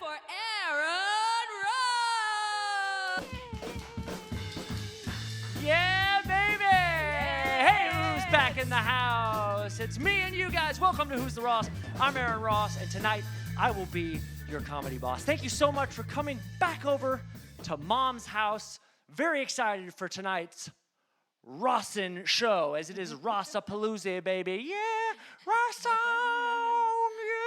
for Aaron Ross! Yeah, baby! Hey, who's back in the house? It's me and you guys. Welcome to Who's the Ross? I'm Aaron Ross, and tonight I will be your comedy boss. Thank you so much for coming back over to Mom's house. Very excited for tonight's Rossin show, as it is ROSSAPALOOZA, baby. Yeah, Rossin, yeah!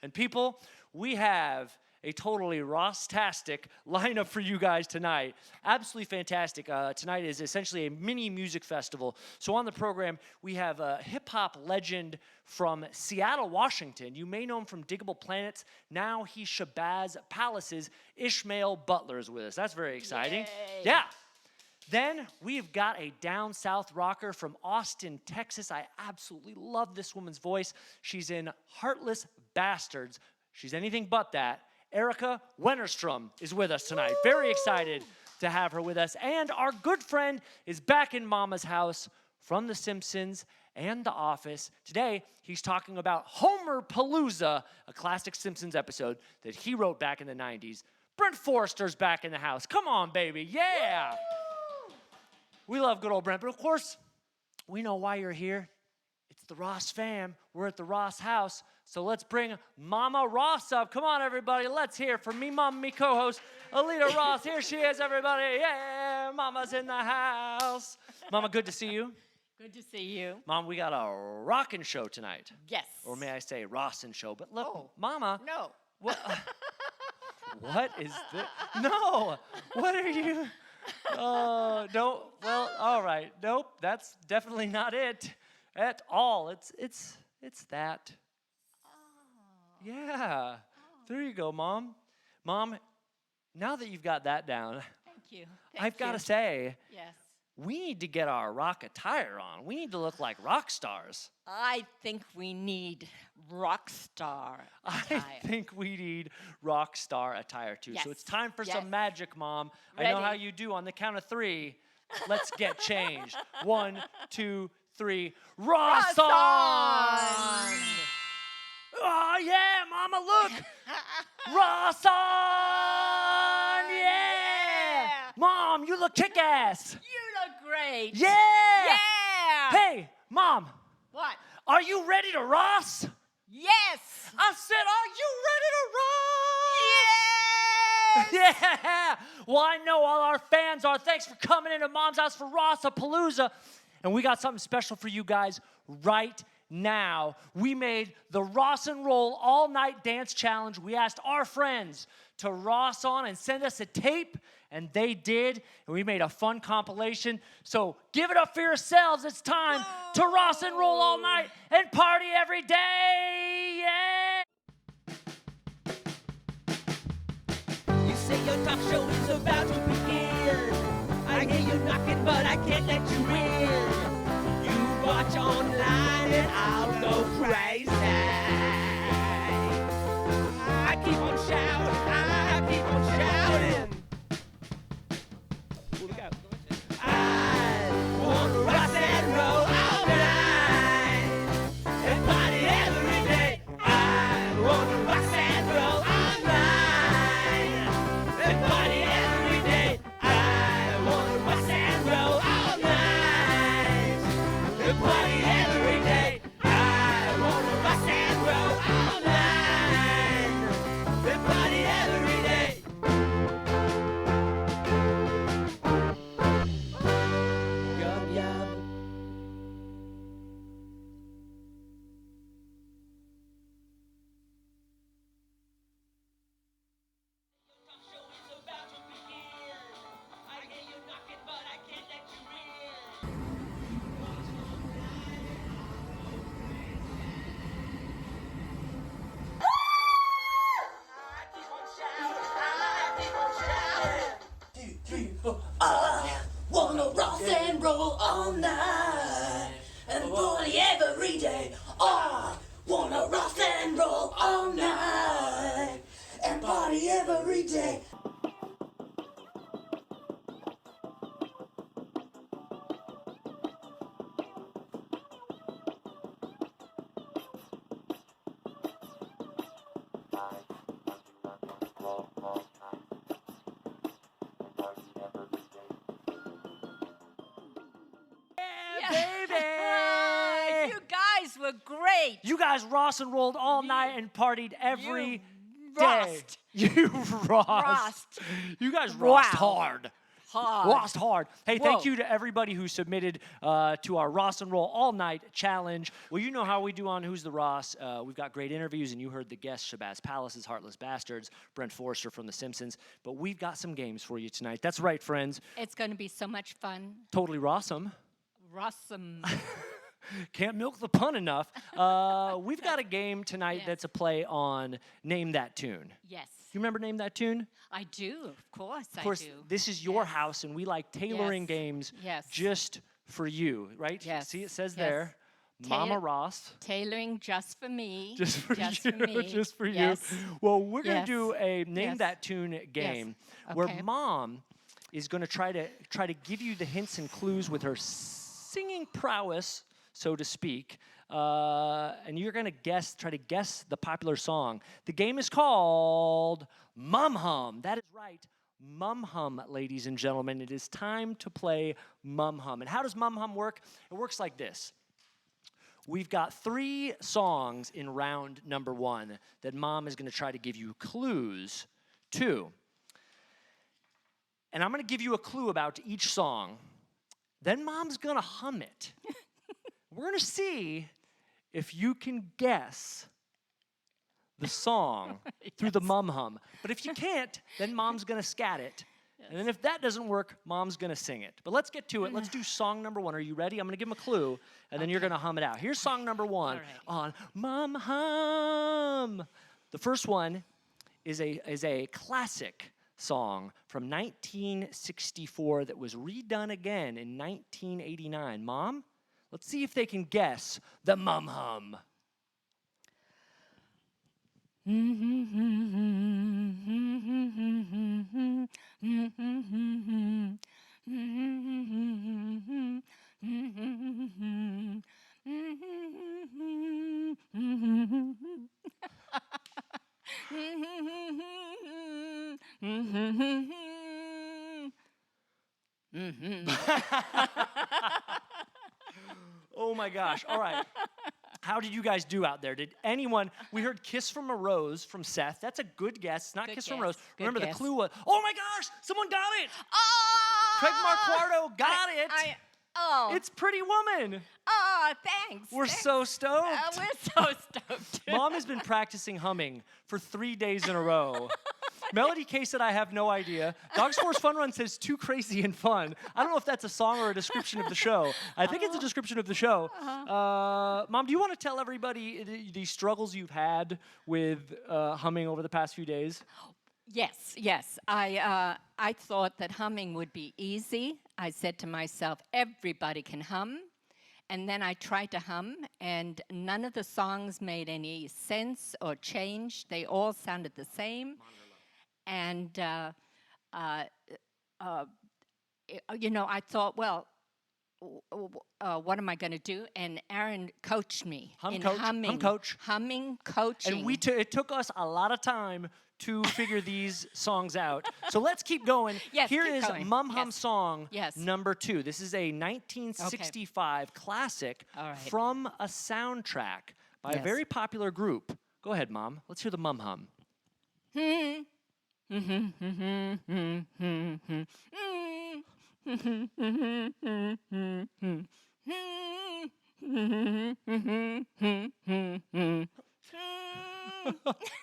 And people, we have a totally Ross-tastic lineup for you guys tonight. Absolutely fantastic. Tonight is essentially a mini music festival. So on the program, we have a hip-hop legend from Seattle, Washington. You may know him from Digable Planets. Now he's Shabazz Palace's Ishmael Butler is with us. That's very exciting. Yay. Yeah. Then we've got a down south rocker from Austin, Texas. I absolutely love this woman's voice. She's in Heartless Bastards. She's anything but that. Erika Wennerstrom is with us tonight. Woo! Very excited to have her with us. And our good friend is back in Mama's house from The Simpsons and The Office. Today, he's talking about Homerpalooza, a classic Simpsons episode that he wrote back in the 90s. Brent Forrester's back in the house. Come on, baby. Yeah. Woo! We love good old Brent. But of course, we know why you're here. It's the Ross fam. We're at the Ross house. So let's bring Mama Ross up. Come on, everybody. Let's hear from me, Mom, me co-host, Alita Ross. Here she is, everybody. Yeah, Mama's in the house. Mama, good to see you. Good to see you. Mom, we got a rockin' show tonight. Yes. Or may I say Rossin' show. But look, Oh, Mama. No. What, what is this? No. What are you? Oh, no. Well, all right. Nope. That's definitely not it at all. It's that. Yeah. There you go, Mom. Mom, now that you've got that down, Thank you. I've got to say, Yes. we need to get our rock attire on. We need to look like rock stars. I think we need rock star attire. I think we need rock star attire too. Yes. So it's time for Yes. some magic, Mom. Ready. I know how you do. On the count of three, let's get changed. 1, 2, 3. Ross on! Oh, yeah, Mama, look! Ross on! Yeah! Mom, you look kick-ass! You look great. Yeah! Yeah. Hey, Mom, What? are you ready to Ross? Yes. I said, are you ready to Ross? Yes. Yeah! Well, I know all our fans are. Thanks for coming into Mom's house for ROSSAPALOOZA. And we got something special for you guys right now. We made the Ross and Roll all-night dance challenge. We asked our friends to Ross on and send us a tape, and they did. And we made a fun compilation. So give it up for yourselves. It's time to Ross and Roll all night and party every day. Yeah! You say your talk show is about to begin. I hear you knocking, but I can't let you in. You watch online and I'll go crazy. I keep on shouting, I keep on shouting. Here we go. I wanna rock and roll all night and party every day. I wanna rock and roll all night and party every day. I wanna rock and roll all night and party every day. I wanna rock and roll all night and party every day. Yum yum. Wanna rock and roll all night and party every day. I wanna rock and roll all night and party every day. baby. You guys were great. You guys Ross and rolled all night and partied every day. rossed. You Ross. Rossed. You guys Wow. rossed hard. Hard. Rossed hard. Hey, thank Whoa. you to everybody who submitted to our Ross and Roll All Night Challenge. Well, you know how we do on Who's the Ross. We've got great interviews, and you heard the guests, Shabazz Palace's Heartless Bastards, Brent Forrester from The Simpsons. But we've got some games for you tonight. That's right, friends. It's going to be so much fun. Totally Rossum. Rossum. Can't milk the pun enough. We've got a game tonight Yes. that's a play on Name That Tune. Yes. You remember Name That Tune? I do. Of course Of course, I do. this is your Yes. house, and we like tailoring Yes. games Yes. just for you, right? Yes. See, it says Yes. there, Tail- Mama Ross. Tailoring just for me. Just for just you. For me. Just for Yes. you. Well, we're going Yes. to do a Name Yes. That Tune game where Okay. Mom is going to try to give you the hints and clues with her singing prowess, so to speak. And you're going to try to guess the popular song. The game is called Mum Hum. That is right. Mum Hum, ladies and gentlemen. It is time to play Mum Hum. And how does Mum Hum work? It works like this. We've got 3 songs in round number 1 that Mom is going to try to give you clues to. And I'm going to give you a clue about each song. Then Mom's going to hum it. We're going to see if you can guess the song through the Mum Hum. But if you can't, then Mom's going to scat it. And then if that doesn't work, Mom's going to sing it. But let's get to it. Let's do song number 1. Are you ready? I'm going to give them a clue, and then you're going to hum it out. Here's song number 1 All right. on Mum Hum. The first one is a classic song from 1964 that was redone again in 1989. Mom, let's see if they can guess the Mum Hum. Oh my gosh. All right. How did you guys do out there? Did anyone, we heard Kiss from a Rose from Seth. That's a good guess. Not Good Kiss from a guess. Rose. Good Remember the guess. clue was, oh my gosh, someone got it. Oh! Craig Marquardo got it. Oh. It's Pretty Woman. Oh, thanks. We're thanks. so stoked. We're so stoked. Mom has been practicing humming for 3 days in a row. Melody K said, I have no idea. Dogs Force Fun Run says, too crazy and fun. I don't know if that's a song or a description of the show. I think it's a description of the show. Mom, do you want to tell everybody the struggles you've had with humming over the past few days? Yes. I thought that humming would be easy. I said to myself, everybody can hum. And then I tried to hum, and none of the songs made any sense or change. They all sounded the same. And, you know, I thought, well, what am I going to do? And Aaron coached me in Coach. humming. Hum coach. Humming, coaching. And it took us a lot of time to figure these songs out. So let's keep going. Yes, Here keep is going. Mum Hum Yes. song Yes. number 2. This is a 1965 classic All right. from a soundtrack by a Yes. very popular group. Go ahead, Mom. Let's hear the Mum Hum.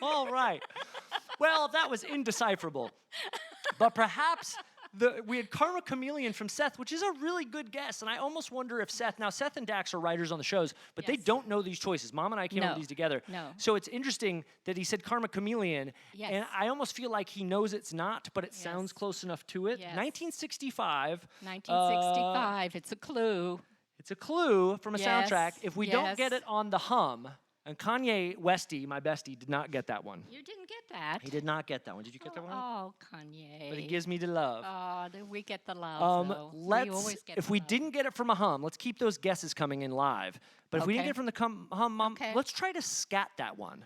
All right. Well, that was indecipherable. But perhaps we had Karma Chameleon from Seth, which is a really good guess. And I almost wonder if Seth and Dax are writers on the shows, but they Yes. don't know these choices. Mom and I came up No. with these together. No. So it's interesting that he said Karma Chameleon. Yes. And I almost feel like he knows it's not, but it sounds Yes. close enough to it. Yes. 1965. 1965, it's a clue. It's a clue from a Yes, soundtrack. If we don't get yes. it on the hum, and Kanye Westy, my bestie, did not get that one. You didn't get that. He did not get that one. Did you get that one? Oh, Kanye. But he gives me the love. Oh, we get the love, though. We Let's, always get if the we love. didn't get it from a hum, let's keep those guesses coming in live. But if we didn't Okay. get it from the hum, Mom, Okay. let's try to scat that one.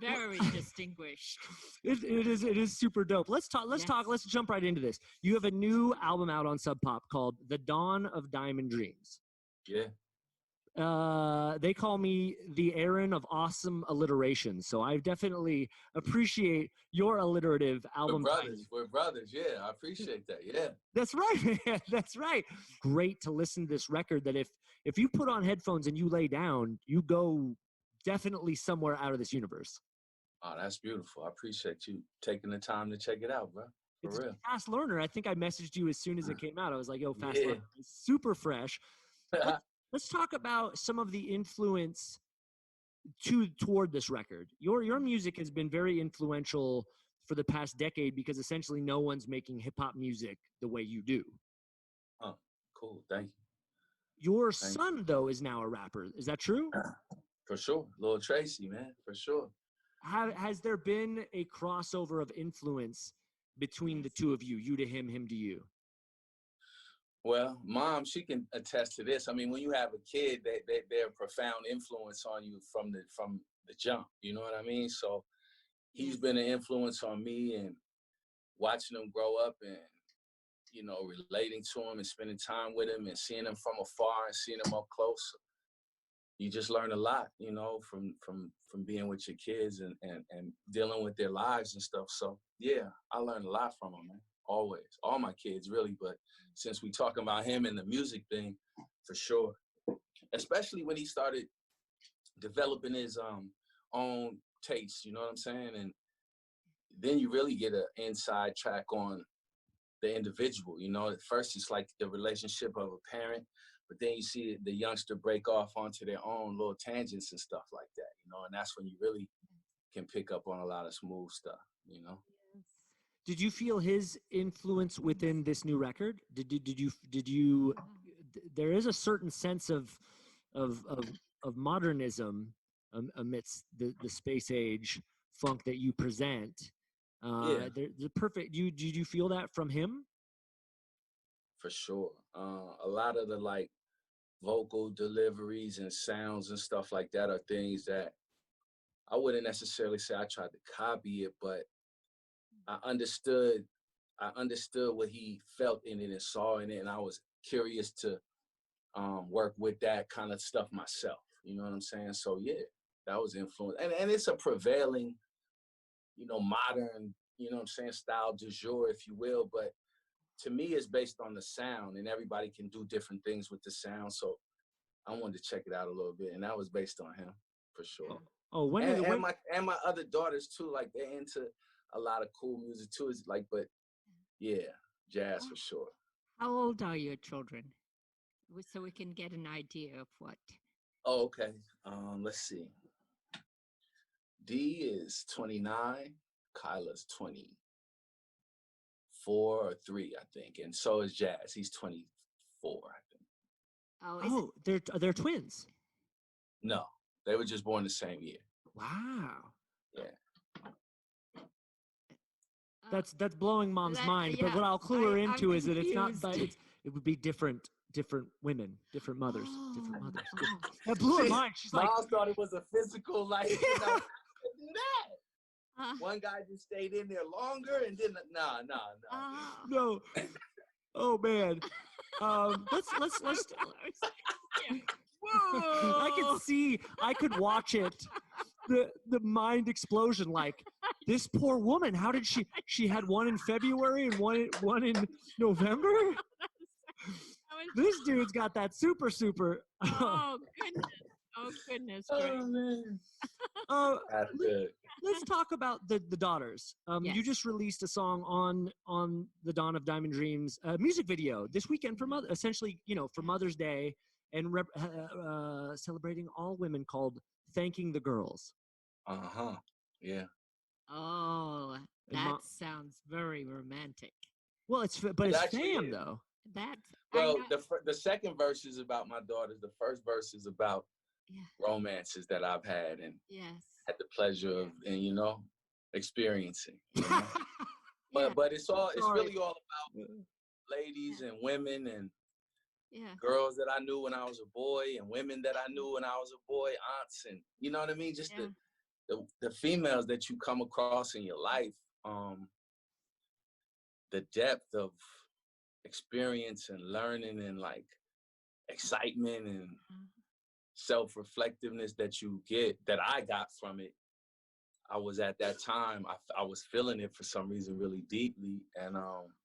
Very distinguished. It is super dope. Let's talk. Let's jump right into this. You have a new album out on Sub Pop called The Dawn of Diamond Dreams. Yeah. They call me the Aaron of awesome alliteration, so I definitely appreciate your alliterative album. We're brothers. Yeah, I appreciate that. Yeah. That's right, man. That's right. Great to listen to this record that if you put on headphones and you lay down, you go definitely somewhere out of this universe. Oh, that's beautiful. I appreciate you taking the time to check it out, bro. For It's real. a fast learner. I think I messaged you as soon as it came out. I was like, yo, fast Yeah. learner. It's super fresh. Let's talk about some of the influence toward this record. Your music has been very influential for the past decade because essentially no one's making hip hop music the way you do. Oh, cool. Thank you. Your son, though, is now a rapper. Is that true? For sure. Lil Tracy, man. For sure. Has there been a crossover of influence between the two of you? You to him, him to you? Well, Mom, she can attest to this. I mean, when you have a kid, they're a profound influence on you from the jump. You know what I mean? So he's been an influence on me, and watching him grow up and, you know, relating to him and spending time with him and seeing him from afar and seeing him up close. You just learn a lot, you know, from being with your kids and dealing with their lives and stuff. So yeah, I learned a lot from him, man. Always. All my kids, really, but since we talking about him and the music thing, for sure. Especially when he started developing his own taste, you know what I'm saying? And then you really get an inside track on the individual, you know? At first, it's like the relationship of a parent, but then you see the youngster break off onto their own little tangents and stuff like that, you know? And that's when you really can pick up on a lot of smooth stuff, you know? Did you feel his influence within this new record? Did you? There is a certain sense of modernism amidst the space age funk that you present. Yeah. The perfect. Did you feel that from him? For sure. A lot of the like vocal deliveries and sounds and stuff like that are things that I wouldn't necessarily say I tried to copy it, but I understood what he felt in it and saw in it, and I was curious to work with that kind of stuff myself. You know what I'm saying? So yeah, that was influence, and it's a prevailing, you know, modern, you know what I'm saying, style du jour, if you will. But to me, it's based on the sound, and everybody can do different things with the sound. So I wanted to check it out a little bit, and that was based on him for sure. Oh, and my other daughters too, like they're into a lot of cool music too. It's like, but yeah, jazz for sure. How old are your children? So we can get an idea of what. Oh, okay. Let's see. D is 29, Kyla's 24 or 3, I think, and so is Jazz. He's 24, I think. Oh, they're twins. No, they were just born the same year. Wow. Yeah. That's blowing Mom's mind. Yeah, but what I'll clue her into is that it's not. confused. It would be different women, different mothers, different mothers. That blew her mind. She's like, Mom thought it was a physical, like, you know, that. One guy just stayed in there longer, and then no. Oh man. Let's. Whoa. I could watch it. The mind explosion, like this poor woman. How did she had one in February and one in November? This dude's got that super. Oh goodness! Oh goodness! Oh man. That's good. Let's talk about the daughters. Yes. You just released a song on the Dawn of Diamond Dreams music video this weekend for essentially, you know, for Mother's Day, and celebrating all women, called "Thanking the Girls." Yeah. Oh, that sounds very romantic. Well, it's fam is. though. Well, the second verse is about my daughters. The first verse is about romances that I've had and had the pleasure of, and you know, experiencing. You know? But it's really all about ladies and women and girls that I knew when I was a boy and women that I knew when I was a boy, aunts, and you know what I mean? Just the females that you come across in your life, the depth of experience and learning and like excitement and self-reflectiveness that you get, that I got from it. I was at that time, I was feeling it for some reason really deeply, and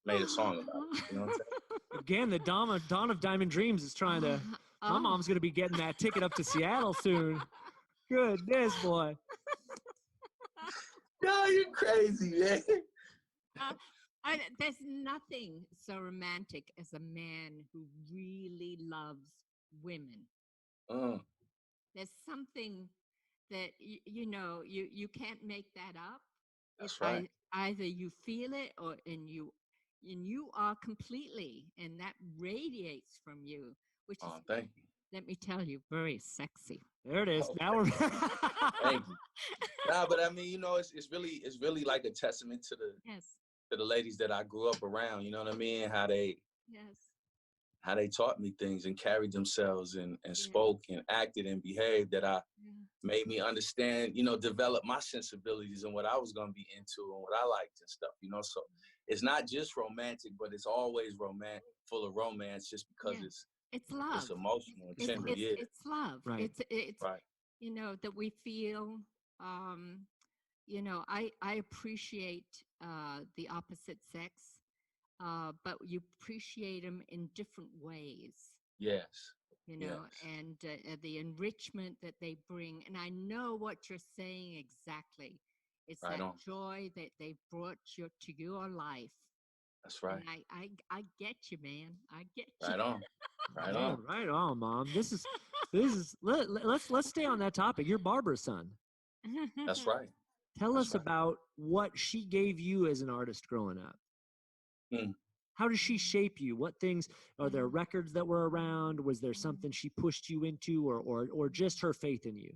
made a song about it. You know what I'm saying? Again, the Dawn of Diamond Dreams is trying to. My mom's gonna be getting that ticket up to Seattle soon. Goodness, boy. No, you're crazy, man. There's nothing so romantic as a man who really loves women. There's something that you can't make that up. That's right. Either you feel it, or and you are completely, and that radiates from you, which is, Thank you. let me tell you, very sexy. There it is. Oh, Now we're. Thank you. Nah, but I mean, it's really like a testament to the ladies that I grew up around. You know what I mean? How they taught me things and carried themselves and spoke and acted and behaved that made me understand, develop my sensibilities and what I was going to be into and what I liked and stuff, So it's not just romantic, but it's always full of romance, just because it's love. It's emotional and tender. It's love. Right. It's right. That we feel. I appreciate the opposite sex, but you appreciate them in different ways. Yes. And the enrichment that they bring. And I know what you're saying exactly. It's right that on. Joy that they brought to your life. That's right. And I get you, man. I get you. Right on. Right Man, on. right on, Mom. This is let's stay on that topic. You're Barbara's son. That's right. Tell us about what she gave you as an artist growing up. How does she shape you? What things are there? Records that were around? Was there something she pushed you into, or just her faith in you?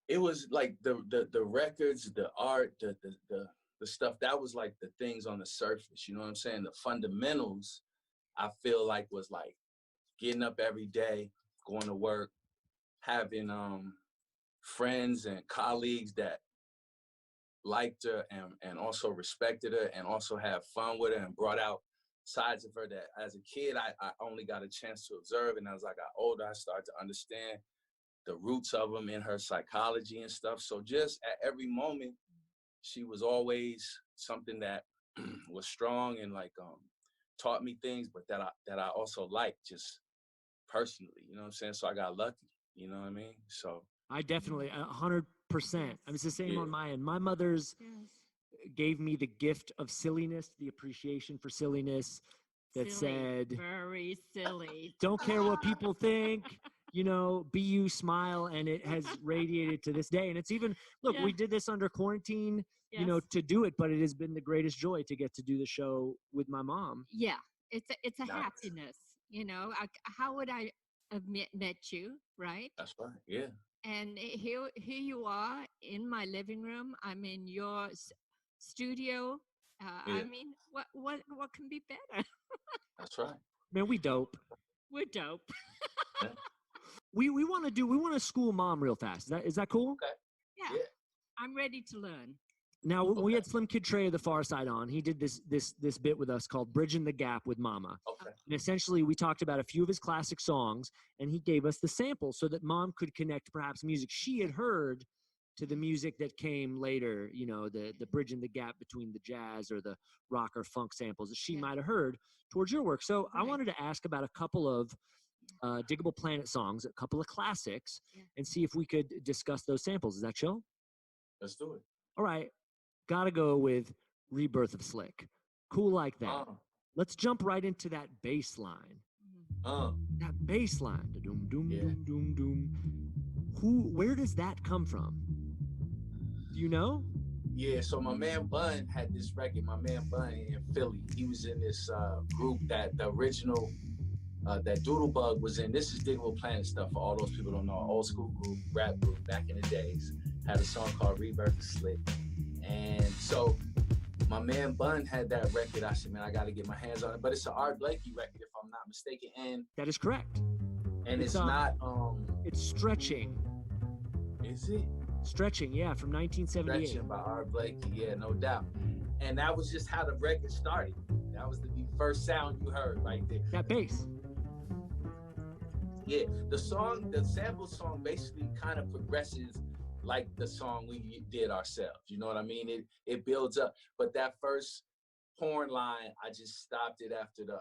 It was like the records, the art, the stuff that was like the things on the surface. You know what I'm saying? The fundamentals, I feel like, was like getting up every day, going to work, having friends and colleagues that liked her and also respected her and also had fun with her and brought out sides of her that as a kid I only got a chance to observe, and as I got older I started to understand the roots of them in her psychology and stuff. So just at every moment she was always something that was strong and like taught me things, but that I also liked just personally, you know what I'm saying? So I got lucky, you know what I mean? So I definitely 100%. I mean, it's the same on my end. My mother's gave me the gift of silliness, the appreciation for silliness that said, very silly. Don't care what people think, be you, smile. And it has radiated to this day. And it's even, look, we did this under quarantine, to do it, but it has been the greatest joy to get to do the show with my mom. Yeah, it's a happiness, how would I have met you, right? That's right, yeah. And here you are in my living room. I'm in your studio. I mean, what can be better? That's right. Man, we dope. We're dope. We want to school Mom real fast. Is that cool? Okay. Yeah. I'm ready to learn. Now, we had Slim Kid Trey of the Far Side on. He did this bit with us called Bridging the Gap with Mama. Okay. And essentially, we talked about a few of his classic songs, and he gave us the sample so that Mom could connect perhaps music she had heard to the music that came later, the bridging the gap between the jazz or the rock or funk samples that she might have heard towards your work. So I wanted to ask about a couple of Digable Planet songs, a couple of classics, and see if we could discuss those samples. Is that chill? Let's do it. All right. Gotta go with Rebirth of Slick. Cool like that. Let's jump right into that bass line. That bass line. Doom, doom, doom, doom, doom. Where does that come from? Do you know? Yeah, so my man Bun had this record, my man Bun in Philly. He was in this group that the original, that Doodlebug was in. This is Digable Planet stuff for all those people who don't know. Old school group, rap group back in the days. Had a song called Rebirth of Slick. And so my man Bun had that record. I said, man, I got to get my hands on it. But it's an Art Blakey record, if I'm not mistaken. And that is correct. And it's not... It's stretching. Is it? Stretching, yeah, from 1978. Stretching by Art Blakey, yeah, no doubt. And that was just how the record started. That was the first sound you heard right there. That bass. Yeah, the sample song basically kind of progresses like the song we did ourselves. You know what I mean? It builds up. But that first horn line, I just stopped it after the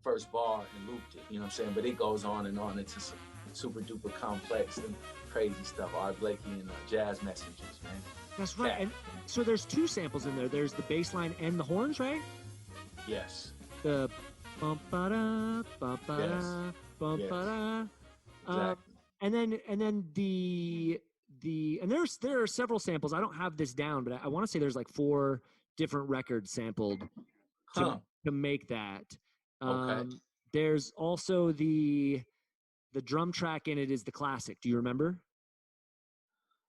first bar and looped it. You know what I'm saying? But it goes on and on into some super duper complex and crazy stuff. Art Blakey and Jazz Messengers, man. That's right. And so there's two samples in there. There's the bass line and the horns, right? Yes. The bum ba da bum ba da Yes. bum Yes. ba da. Exactly. And then there are several samples. I don't have this down, but I want to say there's like 4 different records sampled to make that. Okay. There's also the drum track in it is the classic. Do you remember?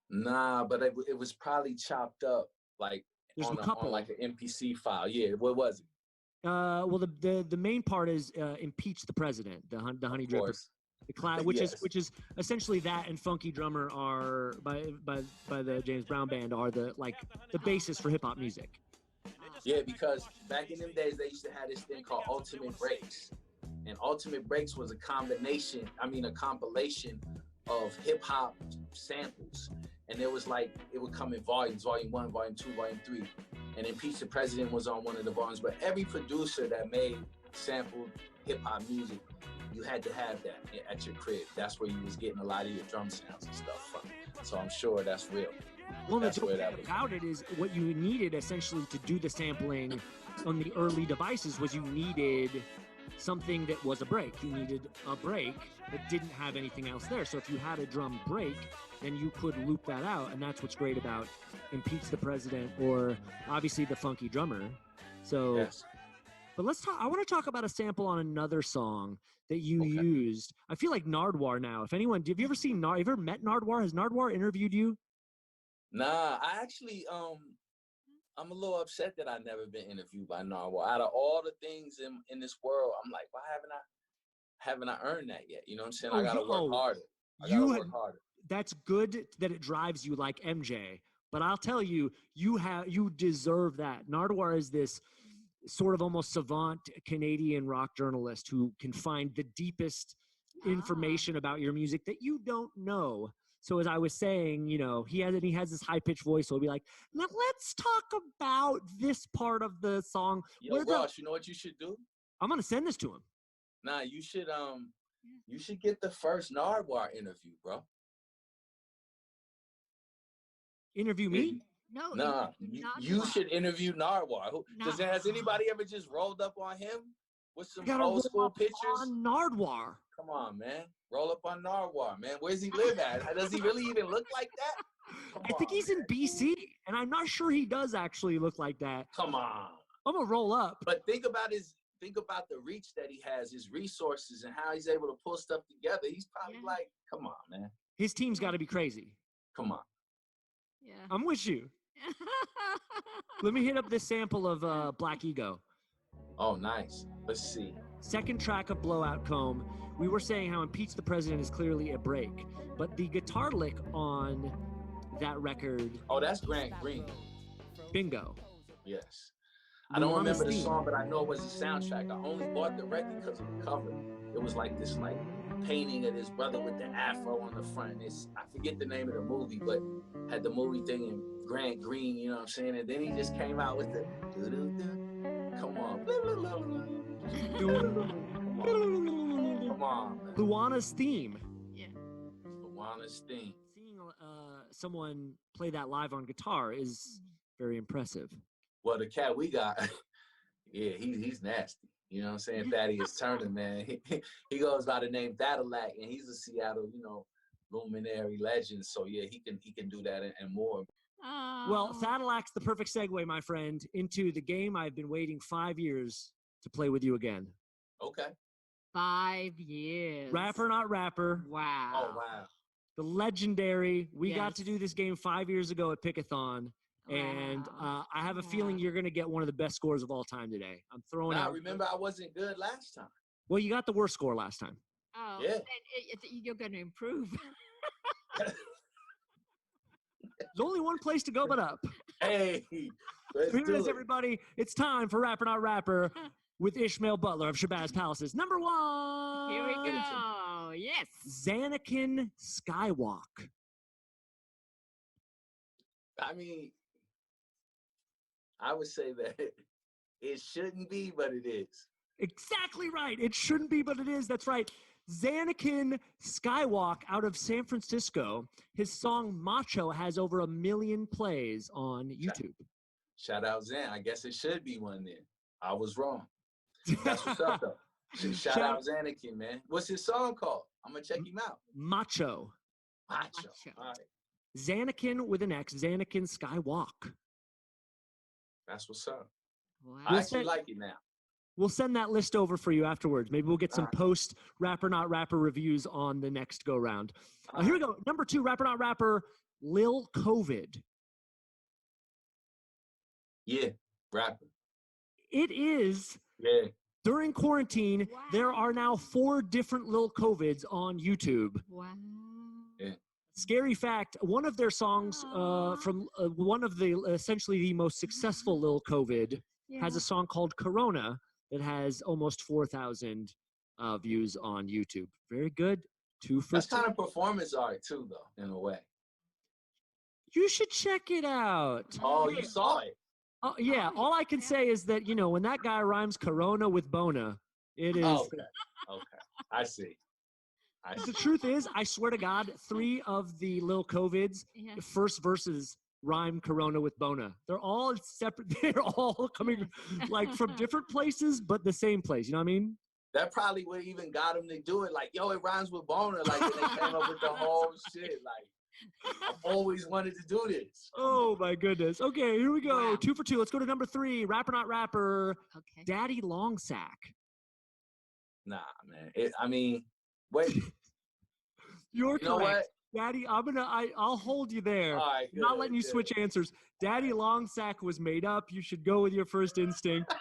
Nah, but it was probably chopped up like There's on a couple. like an MPC file. Yeah, what was it? Well, the main part is impeach the president, the honey dripper. Course. Which Yes. is essentially that and Funky Drummer are by the James Brown band are the basis for hip hop music. Yeah, because back in them days they used to have this thing called Ultimate Breaks. And Ultimate Breaks was a compilation of hip hop samples. And it was like, it would come in volumes, volume 1, volume 2, volume 3. And Impeach the President was on one of the volumes. But every producer that made sampled hip hop music, you had to have that at your crib. That's where you was getting a lot of your drum sounds and stuff from. So I'm sure that's real. Well, That's the where thing that was. about it is what you needed essentially to do the sampling on the early devices was you needed something that was a break. You needed a break that didn't have anything else there. So if you had a drum break, then you could loop that out. And that's what's great about Impeach the President or obviously the Funky Drummer. So, Yes. but I want to talk about a sample on another song that you used. I feel like Nardwar now. If anyone, have you ever seen have you ever met Nardwar? Has Nardwar interviewed you? Nah, I actually, I'm a little upset that I've never been interviewed by Narwhal. Out of all the things in this world, I'm like, why haven't I earned that yet? You know what I'm saying? I gotta work harder. I gotta work harder. That's good that it drives you like MJ, but I'll tell you, you deserve that. Nardwar is this sort of almost savant Canadian rock journalist who can find the deepest information about your music that you don't know. So as I was saying, you know, he has this high pitched voice. So he'll be like, now let's talk about this part of the song. Yo, Ross, you know what you should do? I'm gonna send this to him. Nah, you should get the first Nardwar interview, bro. Interview me? No. Nah, you should interview Nardwar. Has anybody ever just rolled up on him with some old school pictures? On Nardwar. Come on, man. Roll up on Nardwar, man. Where's he live at? Does he really even look like that? I think he's in BC, and I'm not sure he does actually look like that. Come on. I'm gonna roll up. But think about the reach that he has, his resources, and how he's able to pull stuff together. He's probably like, come on, man. His team's got to be crazy. Come on. Yeah. I'm with you. Let me hit up this sample of Black Ego. Oh, nice. Let's see. Second track of Blowout Comb. We were saying how Impeach the President is clearly a break, but the guitar lick on that record. Oh, that's Grant Green. Bingo. Yes. I don't remember the song, but I know it was a soundtrack. I only bought the record because of the cover. It was like this painting of his brother with the afro on the front. I forget the name of the movie, but had the movie thing in Grant Green, you know what I'm saying? And then he just came out with the come on. Come on, man. Luana's theme. Yeah. Luana's theme. Seeing someone play that live on guitar is very impressive. Well, the cat we got, yeah, he's nasty. You know what I'm saying? Thaddeus Turner, man. He goes by the name Thadalac, and he's a Seattle, luminary legend. So yeah, he can do that and more. Well, Thadalac's the perfect segue, my friend, into the game I've been waiting 5 years to play with you again. Okay. 5 years. Rapper, not rapper. Wow. Oh, wow. The legendary. We got to do this game 5 years ago at Pickathon. And I have a feeling you're going to get one of the best scores of all time today. I'm throwing out. Remember, I wasn't good last time. Well, you got the worst score last time. Oh, yeah. You're going to improve. There's only one place to go but up. Hey, let's Here it do is, it. everybody. It's time for Rapper Not Rapper with Ishmael Butler of Shabazz Palaces. Number one. Here we go. Yes. Xanakin Skywalk. I mean, I would say that it shouldn't be, but it is. Exactly right. It shouldn't be, but it is. That's right. Xanakin Skywalk out of San Francisco. His song Macho has over 1 million plays on YouTube. Shout out Zan. I guess it should be one then. I was wrong. That's what's up, though. Shout out Xanakin, man. What's his song called? I'm going to check him out. Macho. Macho. All right. Xanakin with an X. Xanakin Skywalk. That's what's up. Wow. I actually like it now. We'll send that list over for you afterwards. Maybe we'll get some post Rapper Not Rapper reviews on the next go round. Here we go. Number 2, Rapper Not Rapper, Lil COVID. Yeah, rapper. It is. Yeah. During quarantine, there are now 4 different Lil COVIDs on YouTube. Wow. Yeah. Scary fact, one of their songs from one of the essentially the most successful Lil COVID has a song called Corona that has almost 4,000 views on YouTube. Very good. 2 for That's 2. kind of performance art, too, though, in a way. You should check it out. Oh, you saw it. Oh, yeah. All I can say is that, you know, when that guy rhymes Corona with Bona, it is. Okay. I see. The truth is, I swear to God, 3 of the Lil COVIDs, the first verses rhyme Corona with Bona. They're all separate. They're all coming like from different places, but the same place. You know what I mean? That probably would even got him to do it. Like, yo, it rhymes with boner. Like, and they came up with the whole shit. Like, I've always wanted to do this. Oh my goodness. Okay, here we go. Wow. 2 for 2. Let's go to number 3. Rapper Not Rapper. Okay. Daddy Longsack. Nah, man. I mean, wait. You're You know correct. what? Daddy, I'll hold you there. All right, I'm not good, letting you good. switch answers. Daddy Longsack was made up. You should go with your first instinct.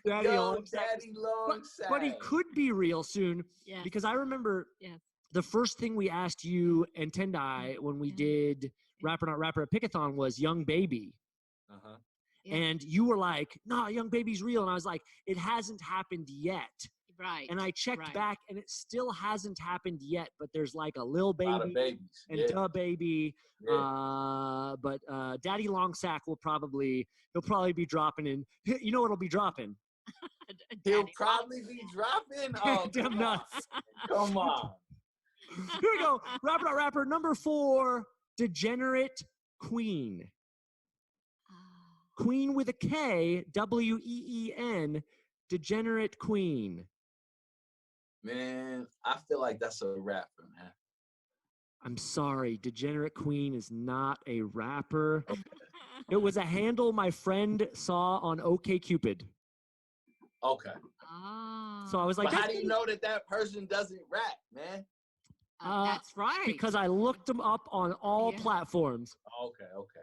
Daddy Yo, Longsack. Daddy Longsack. But he could be real soon Yes. because I remember Yes. the first thing we asked you and Tendai when we did Rapper Not Rapper at Pickathon was Young Baby. Uh-huh. Yeah. And you were like, nah, Young Baby's real. And I was like, it hasn't happened yet. Right. And I checked right. back and it still hasn't happened yet, but there's like a Lil A lot of Baby babies. and Yeah. Da Baby. Yeah. But Daddy Longsack he'll probably be dropping in. You know what'll be dropping? He'll Daddy probably be dropping. Oh, Damn come nuts. on. Come on. Here we go. Rapper Not Rapper number 4, Degenerate Queen. Queen with a K, WEEN, Degenerate Queen. Man, I feel like that's a rapper, man. I'm sorry, Degenerate Queen is not a rapper. It was a handle my friend saw on OkCupid. Okay. So I was like, But how do you know that that person doesn't rap, man? That's right. because I looked them up on all Yeah. platforms. Okay, okay.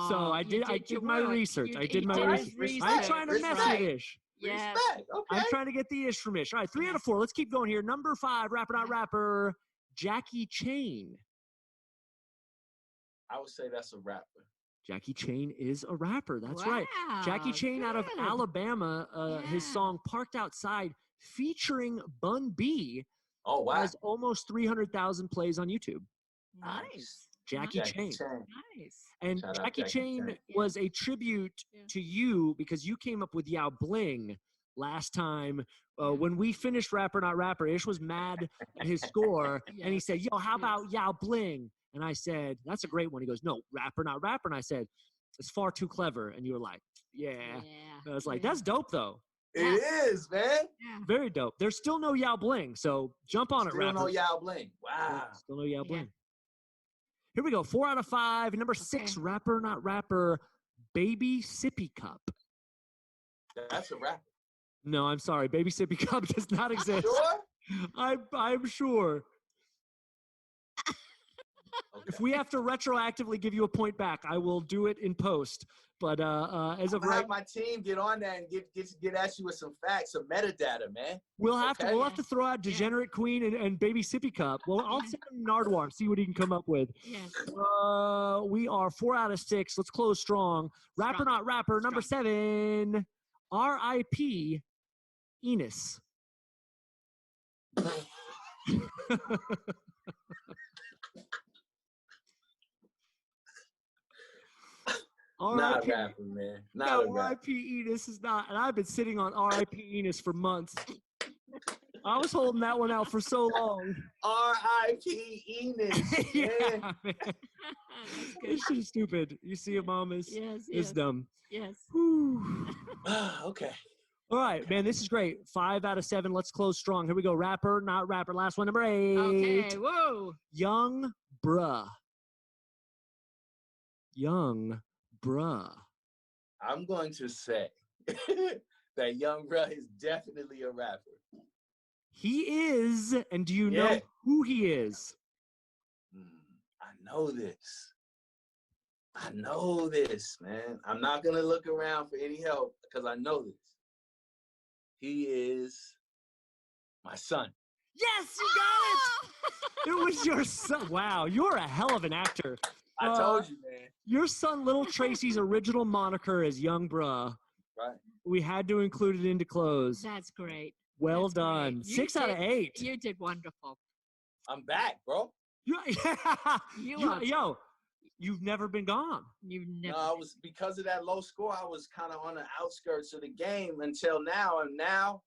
So I you did your my work. research. You I did did my his research. I ain't trying to mess Respect. with Ish. Yeah. Respect. Okay. I'm trying to get the Ish from Ish. All right, 3 out of 4. Let's keep going here. Number 5, Rapper Not Rapper, Jackie Chain. I would say that's a rapper. Jackie Chain is a rapper. That's right. Jackie Wow, Chain out of good. Alabama. His Yeah. song Parked Outside featuring Bun B Oh, wow. has almost 300,000 plays on YouTube. Nice. Jackie Chain. Nice. And Shout out Jackie Jackie Chain Chain. was a tribute Yeah. to you because you came up with Yao Bling last time. When we finished Rapper Not Rapper, Ish was mad at his score, and he said, yo, how about Yao Bling? And I said, that's a great one. He goes, no, Rapper Not Rapper. And I said, it's far too clever. And you were like, yeah. I was like, that's dope, though. It is, man. Yeah. Very dope. There's still no Yao Bling, so jump on it, Still no rappers. Yao Bling. Wow. Still no Yao Yeah. Bling. Here we go. 4 out of 5. Number 6, Okay. Rapper Not Rapper, Baby Sippy Cup. That's a rapper. No, I'm sorry. Baby Sippy Cup does not exist. Sure? I'm sure. If we have to retroactively give you a point back, I will do it in post. But as of I'm gonna right, have my team get on that and get at you with some facts, some metadata, man. we'll have Okay. to throw out Degenerate Queen and Baby Sippy Cup. Well, I'll send him Nardwar and see what he can come up with. Yes. We are 4 out of 6. Let's close strong. Rapper Strong. not rapper. Number 7. R.I.P. Enos. Not R.I.P. rapper, man. Not No, a rapper. R.I.P. Enos is not. And I've been sitting on R.I.P. Enos for months. I was holding that one out for so long. R.I.P. Enos. Yeah, man. man. That's good. This shit is stupid. You see it, Mom? It's Yes. dumb. Yes. Whew. Okay. All right, man, this is great. 5 out of 7. Let's close strong. Here we go. Rapper, not rapper. Last one, number 8. Okay. Whoa. Young bruh. Young bruh. I'm going to say that Young Bruh is definitely a rapper. He is, and do you know Yeah. who he is? I know this. I know this, man. I'm not going to look around for any help because I know this. He is my son. Yes, you got it. It was your son. Wow, you're a hell of an actor. I told you, man. Your son, Little Tracy's original moniker is Young Bruh. Right. We had to include it into close. That's great. Well That's great. done. You 6 out of did- 8. You did wonderful. I'm back, bro. You You've never been gone. You've never. No, I was because of that low score. I was kind of on the outskirts of the game until now, and now,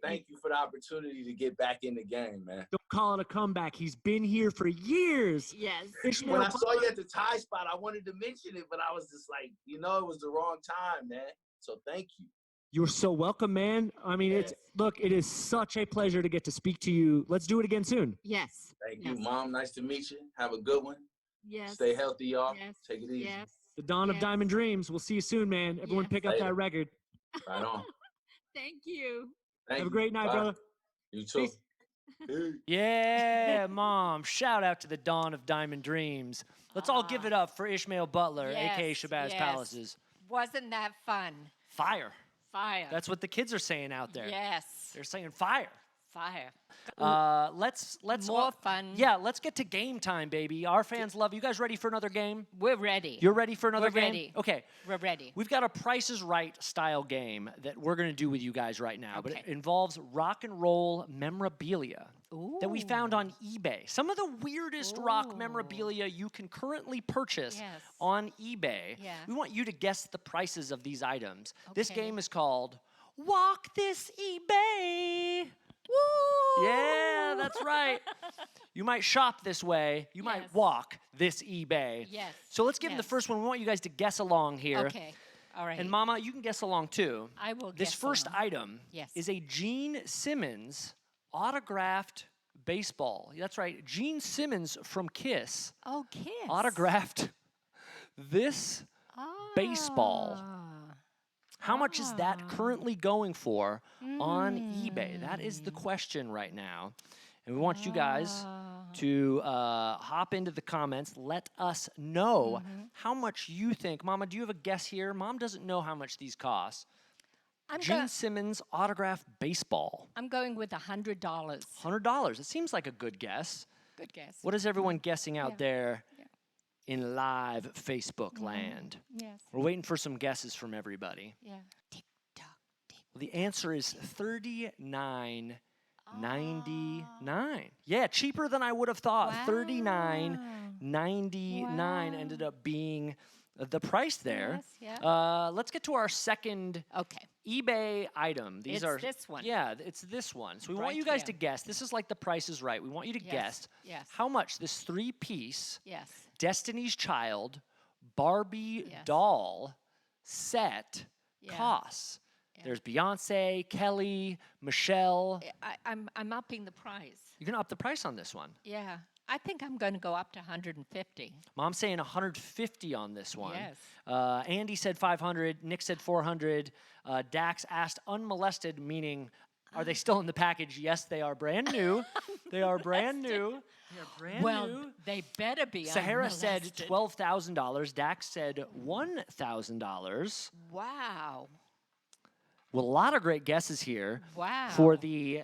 thank you for the opportunity to get back in the game, man. Don't call it a comeback. He's been here for years. Yes. Ishmael, When I saw you at the tie spot, I wanted to mention it, but I was just like, it was the wrong time, man. So thank you. you're so welcome, man. I mean, Yes. it is such a pleasure to get to speak to you. Let's do it again soon. Yes. Thank Yes. you, Mom. Nice to meet you. Have a good one. Yes. Stay healthy, y'all. Yes. Take it easy. Yes. The dawn of Yes. Diamond Dreams. We'll see you soon, man. Everyone Yes. pick up that Later. record. Right on. Thank you. Thank Have a you. great night, Bye. brother. You too. Peace. Peace. Yeah, Mom. Shout out to the dawn of Diamond Dreams. Let's all give it up for Ishmael Butler, a.k.a. Yes, Shabazz yes. Palaces. Wasn't that fun? Fire. Fire. That's what the kids are saying out there. Yes. They're saying fire. Fire. Let's More fun. Yeah, let's get to game time, baby. Our fans love you guys. Ready for another game? We're ready. You're ready for another We're game? ready. Okay. We're ready. We've got a Price is Right style game that we're going to do with you guys right now, but it Okay. involves rock and roll memorabilia that we found Ooh. on eBay. Some of the weirdest rock Ooh. memorabilia you can currently purchase Yes. on eBay. Yeah. We want you to guess the prices of these items. This Okay. game is called Walk This eBay. Woo! Yeah, that's right. You might shop this way. You might Yes. walk this eBay. Yes. So let's give them the Yes. first one. We want you guys to guess along here. Okay. All right. And Mama, you can guess along too. I will This guess first along. item Yes. is a Gene Simmons autographed baseball. That's right. Gene Simmons from Kiss Oh, Kiss. autographed this baseball. Ah. How much is that Ah. currently going for on eBay? That is the question right now. And we want you guys to hop into the comments. Let us know how much you think. Mama, do you have a guess here? Mom doesn't know how much these cost. Gene Simmons autographed baseball. I'm going with $100. $100. It seems like a good guess. Good guess. What is everyone guessing out Yeah. there Yeah. in live Facebook land? Yes. We're waiting for some guesses from everybody. Yeah. Tick tock. Tick. Well, the answer is $39.99. Yeah, cheaper than I would have thought. Wow. $39.99 ended up being the price there. Yes, yeah. Let's get to our second Okay. eBay item. These It's are this one. Yeah, it's this one. So we want Right you guys here. to guess. This is like the Price is Right. We want you to Yes, guess yes. how much this 3-piece Yes. Destiny's Child Barbie Yes. doll set Yeah. costs. Yeah. There's Beyonce, Kelly, Michelle. I'm upping the price. You're gonna up the price on this one. Yeah. I think I'm going to go up to 150. Mom's saying 150 on this one. Yes. Andy said 500. Nick said 400. Dax asked unmolested, meaning are they still in the package? Yes, they are brand new. They are brand new. They're brand Well, new. they better be Sahara said unmolested. $12,000. Dax said $1,000. Wow. Well, a lot of great guesses here Wow. for the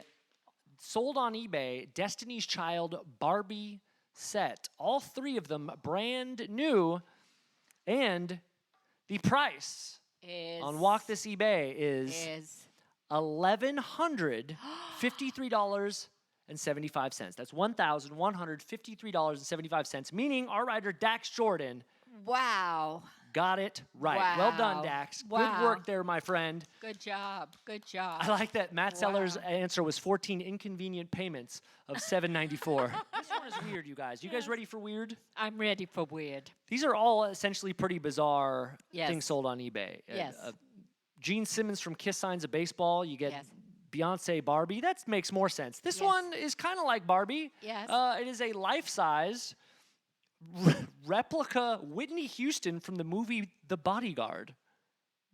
sold on eBay Destiny's Child Barbie set. All three of them brand new. And the price Is on Walk This eBay is is $1,153.75. That's $1,153.75, meaning our writer Dax Jordan wow. got it right. Well done, Wow. Dax. Good Wow. work there, my friend. Good job. Good job. I like that Matt Seller's Wow. answer was 14 inconvenient payments of $794. This one is weird, you guys. You guys ready for weird? I'm ready for weird. These are all essentially pretty bizarre Yes. things sold on eBay. Yes. Gene Simmons from Kiss Signs of Baseball. You get Yes. Beyonce Barbie. That makes more sense. This Yes. one is kind of like Barbie. Yes. It is a life-size replica Whitney Houston from the movie The Bodyguard.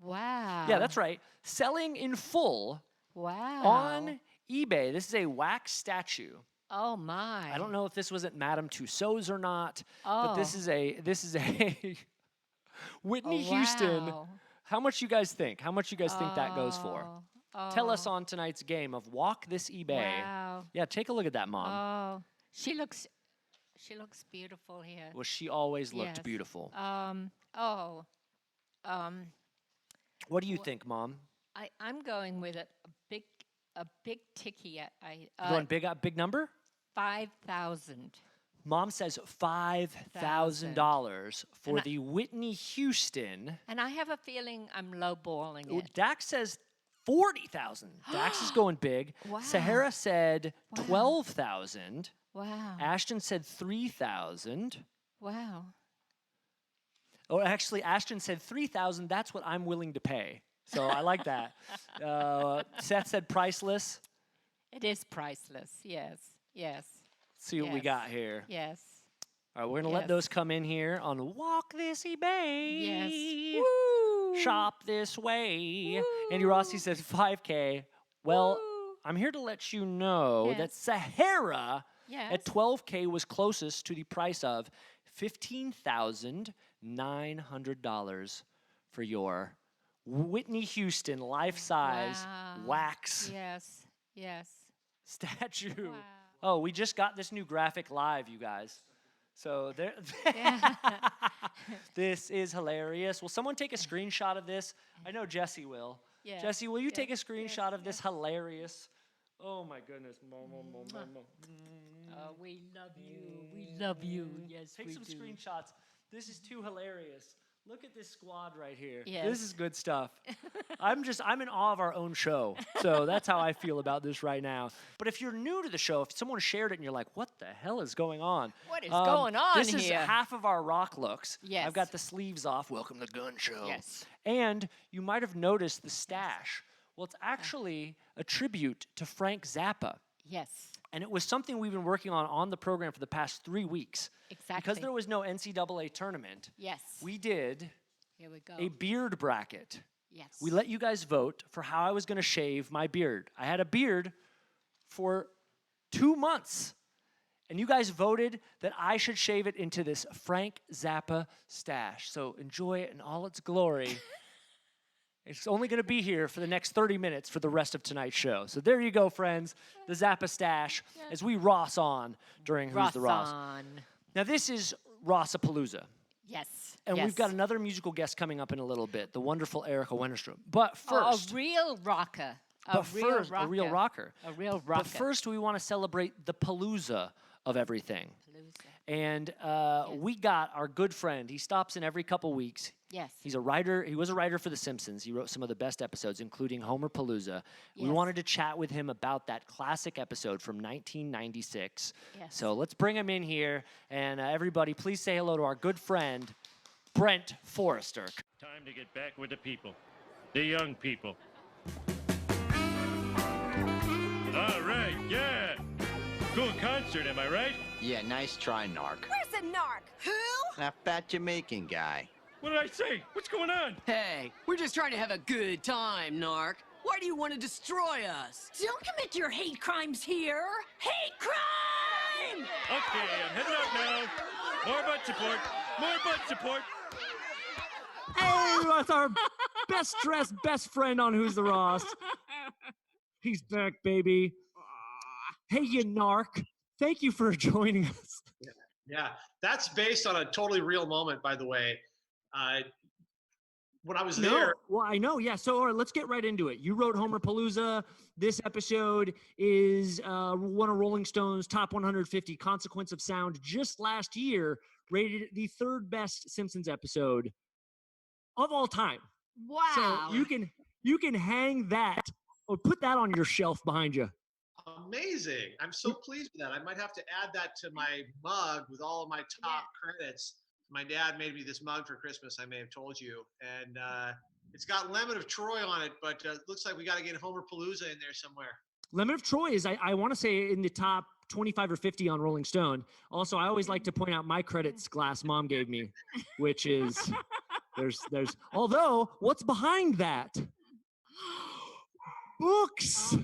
Wow. Yeah, that's right. Selling in full Wow. on eBay. This is a wax statue. Oh my. I don't know if this was at Madame Tussauds or not, but this Oh. is a Whitney Houston. Wow. How much you guys think? How much you guys think that goes for? Tell us Oh. on tonight's game of Walk This eBay. Wow. Yeah, take a look at that, Mom. Oh, she looks beautiful here. Well, she always looked Yes. beautiful. Oh. What do you think, Mom? I'm going with a big ticky. You going big number? 5,000. Mom says $5,000 for And the Whitney Houston. And I have a feeling I'm lowballing Ooh, it. Dax says 40,000. Dax is going big. Wow. Sahara said Wow. 12,000. Wow. Ashton said 3,000. Wow. Oh, actually, Ashton said 3,000. That's what I'm willing to pay. So I like that. Seth said priceless. It is priceless. Yes. Yes. Let's see what we Yes. got here. Yes. All right, we're going to let Yes. those come in here on Walk This eBay. Yes. Woo. Shop this way. Woo. Andy Rossi says 5K. Well, Woo. I'm here to let you know that Yes. Sahara Yes. at 12K was closest to the price of $15,900 for your Whitney Houston life-size Wow. wax Yes. Yes. statue. Wow. Oh, we just got this new graphic live, you guys. So there. Yeah. This is hilarious. Will someone take a screenshot of this? I know Jesse will. Yes, Jesse, will you take a yes, screenshot of this hilarious? Oh my goodness. Oh, we love you. We love you. Yes, Take we some do. screenshots. This is too hilarious. Look at this squad right here. Yes. This is good stuff. I'm in awe of our own show. So that's how I feel about this right now. But if you're new to the show, if someone shared it and you're like, what the hell is going on? What is going on This is here? half of our rock looks. Yes. I've got the sleeves off. Welcome to Gun Show. Yes. And you might have noticed the stash. Well, it's actually a tribute to Frank Zappa. Yes. And it was something we've been working on the program for the past 3 weeks. Exactly. Because there was no NCAA tournament, Yes. we did Here we go. a beard bracket. Yes. We let you guys vote for how I was going to shave my beard. I had a beard for 2 months. And you guys voted that I should shave it into this Frank Zappa stash. So enjoy it in all its glory. It's only going to be here for the next 30 minutes for the rest of tonight's show. So there you go, friends. The Zappa stash as we Ross on during Who's the Ross. on. Now, this is ROSSAPALOOZA. Yes. And yes. we've got another musical guest coming up in a little bit, the wonderful Erika Wennerstrom. But first, a real rocker. a real rocker. A real rocker. But first, we want to celebrate the palooza of everything. Palooza. And we got our good friend. He stops in every couple weeks. Yes. He's a writer. He was a writer for The Simpsons. He wrote some of the best episodes, including Homerpalooza. We Yes. wanted to chat with him about that classic episode from 1996. Yes. So let's bring him in here. And everybody, please say hello to our good friend, Brent Forrester. Time to get back with the people, the young people. All right, yeah. Cool concert, am I right? Yeah, nice try, Narc. Where's the narc? Who? That fat Jamaican guy. What did I say? What's going on? Hey, we're just trying to have a good time, Narc. Why do you want to destroy us? Don't commit your hate crimes here. Hate crime! Okay, I'm heading out now. More butt support. More butt support. Hey, that's our best dressed best friend on Who's the Ross. He's back, baby. Hey, you narc. Thank you for joining us. Yeah, that's based on a totally real moment, by the way. When I was there. Well, I know. Yeah. So, all right, let's get right into it. You wrote Homerpalooza. This episode is one of Rolling Stone's top 150 Consequence of Sound just last year, rated the third best Simpsons episode of all time. Wow. So you can hang that or put that on your shelf behind you. Amazing. I'm so pleased with that. I might have to add that to my mug with all of my top credits. My dad made me this mug for Christmas, I may have told you. And it's got Lemon of Troy on it, but it looks like we got to get Homerpalooza in there somewhere. Lemon of Troy is, I want to say, in the top 25 or 50 on Rolling Stone. Also, I always like to point out my credits glass mom gave me, which is, there's, although, what's behind that? Books.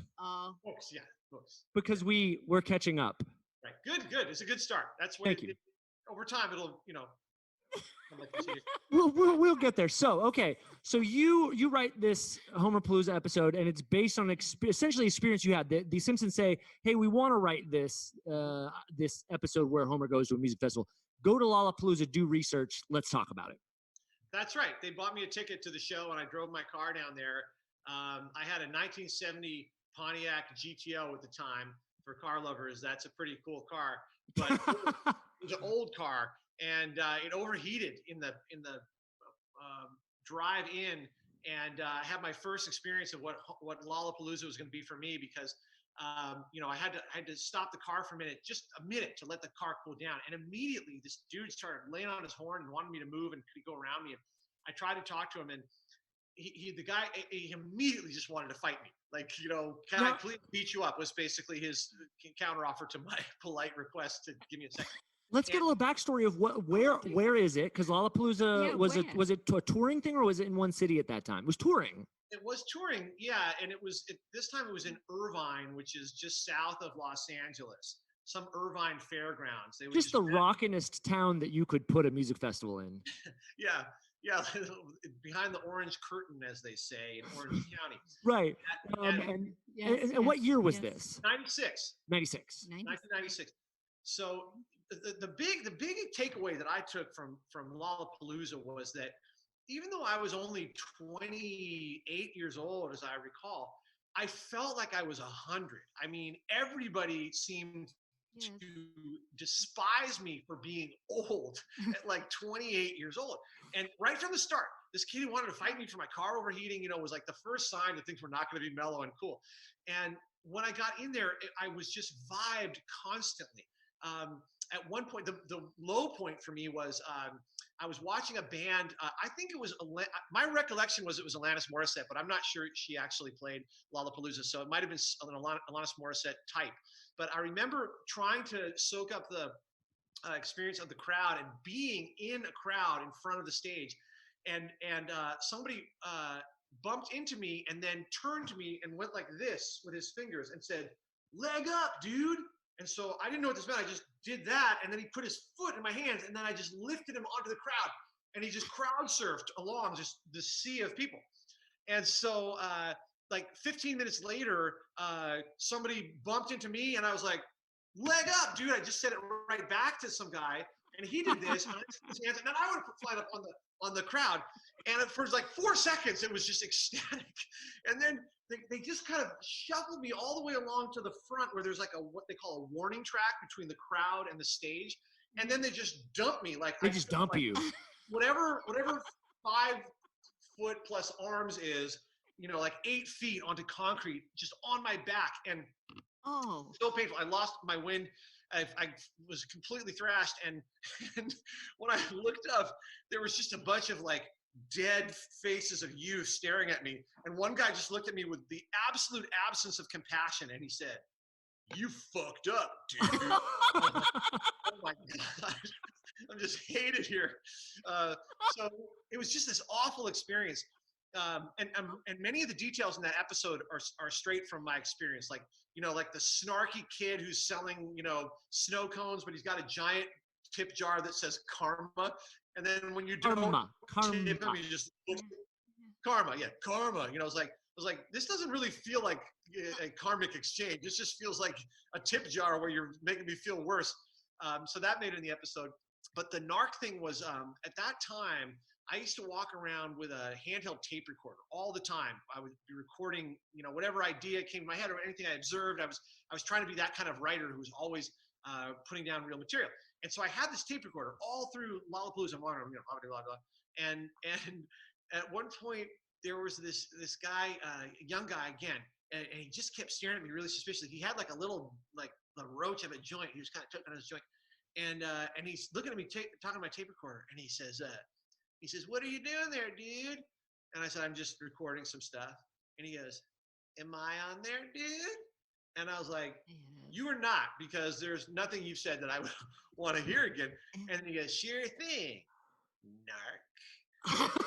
Books, yeah, books. Because we're catching up. Right, good. It's a good start. That's what Thank you. Over time, it'll, We'll get there. So, okay. So you write this Homerpalooza episode, and it's based on essentially experience you had. The Simpsons say, hey, we want to write this this episode where Homer goes to a music festival. Go to Lollapalooza, do research. Let's talk about it. That's right. They bought me a ticket to the show, and I drove my car down there. I had a 1970 Pontiac GTO at the time. For car lovers, that's a pretty cool car. But it was an old car, and it overheated in the drive in, and I had my first experience of what Lollapalooza was going to be for me because I had to stop the car for a minute to let the car cool down, and immediately this dude started laying on his horn and wanted me to move and could he go around me, and I tried to talk to him, and he immediately just wanted to fight me. Like, can I please beat you up was basically his counteroffer to my polite request to give me a second. Let's get a little backstory of where is it? Because Lollapalooza was it a touring thing or was it in one city at that time? It was touring. It was touring, yeah, and this time it was in Irvine, which is just south of Los Angeles. Some Irvine fairgrounds. Just the rockinest town that you could put a music festival in. Yeah, behind the orange curtain, as they say, in Orange County. Right. And what year was this? 96. 1996. So the big takeaway that I took from Lollapalooza was that even though I was only 28 years old, as I recall, I felt like I was 100. I mean, everybody seemed to despise me for being old at like 28 years old. And right from the start, this kid who wanted to fight me for my car overheating, was like the first sign that things were not going to be mellow and cool. And when I got in there, I was just vibed constantly. At one point, the low point for me was I was watching a band. I think it was, my recollection was it was Alanis Morissette, but I'm not sure she actually played Lollapalooza. So it might have been an Alanis Morissette type. But I remember trying to soak up the experience of the crowd and being in a crowd in front of the stage. And somebody bumped into me and then turned to me and went like this with his fingers and said, "Leg up, dude." And so I didn't know what this meant. I just did that. And then he put his foot in my hands and then I just lifted him onto the crowd and he just crowd surfed along just the sea of people. And so like 15 minutes later, somebody bumped into me and I was like, "Leg up, dude." I just said it right back to some guy and he did this and I just put his hands and then I would fly up on the crowd. And for like 4 seconds, it was just ecstatic. And then they just kind of shuffled me all the way along to the front where there's like what they call a warning track between the crowd and the stage. And then they just dump me. Like they just dump you. Whatever 5 foot plus arms is, like 8 feet onto concrete, just on my back. And so painful. I lost my wind. I was completely thrashed. And when I looked up, there was just a bunch of like dead faces of youth staring at me. And one guy just looked at me with the absolute absence of compassion. And he said, "You fucked up, dude." Oh my God. I'm just hated here. So it was just this awful experience. And many of the details in that episode are straight from my experience. Like, like the snarky kid who's selling, snow cones, but he's got a giant tip jar that says karma. And then when you don't tip him, he just karma. Yeah, karma. I was like, this doesn't really feel like a karmic exchange. This just feels like a tip jar where you're making me feel worse. So that made it in the episode. But the narc thing was, at that time, I used to walk around with a handheld tape recorder all the time. I would be recording, whatever idea came to my head or anything I observed. I was trying to be that kind of writer who was always putting down real material. And so I had this tape recorder all through Lollapalooza, blah, blah, blah. And at one point there was this guy, young guy again, and he just kept staring at me really suspiciously. He had like a little a roach of a joint. He was kind of took on his joint, and he's looking at me talking to my tape recorder, and he says, "What are you doing there, dude?" And I said, "I'm just recording some stuff." And he goes, "Am I on there, dude?" And I was like, "You are not, because there's nothing you've said that I would want to hear again." And he goes, "Sure thing, narc."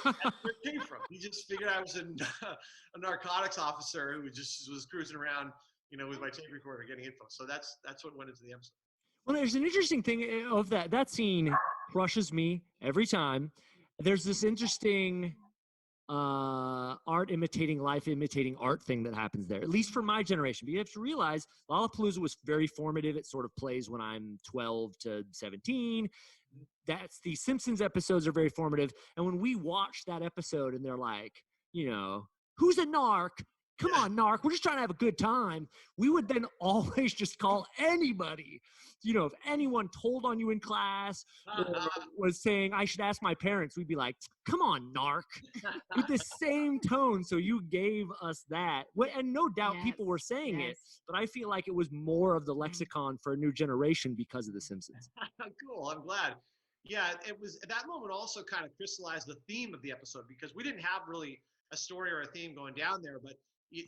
That's where it came from. He just figured I was a narcotics officer who just was cruising around, with my tape recorder getting info. So that's what went into the episode. Well, there's an interesting thing of that scene crushes me every time. There's this interesting art imitating life imitating art thing that happens there, at least for my generation. But you have to realize Lollapalooza was very formative. It sort of plays when I'm 12 to 17. The Simpsons episodes are very formative. And when we watch that episode and they're like, who's a narc? Come on, narc. We're just trying to have a good time. We would then always just call anybody. If anyone told on you in class or was saying, I should ask my parents, we'd be like, come on, narc. With the same tone. So you gave us that. And no doubt people were saying it, but I feel like it was more of the lexicon for a new generation because of The Simpsons. Cool. I'm glad. Yeah, it was that moment also kind of crystallized the theme of the episode, because we didn't have really a story or a theme going down there, but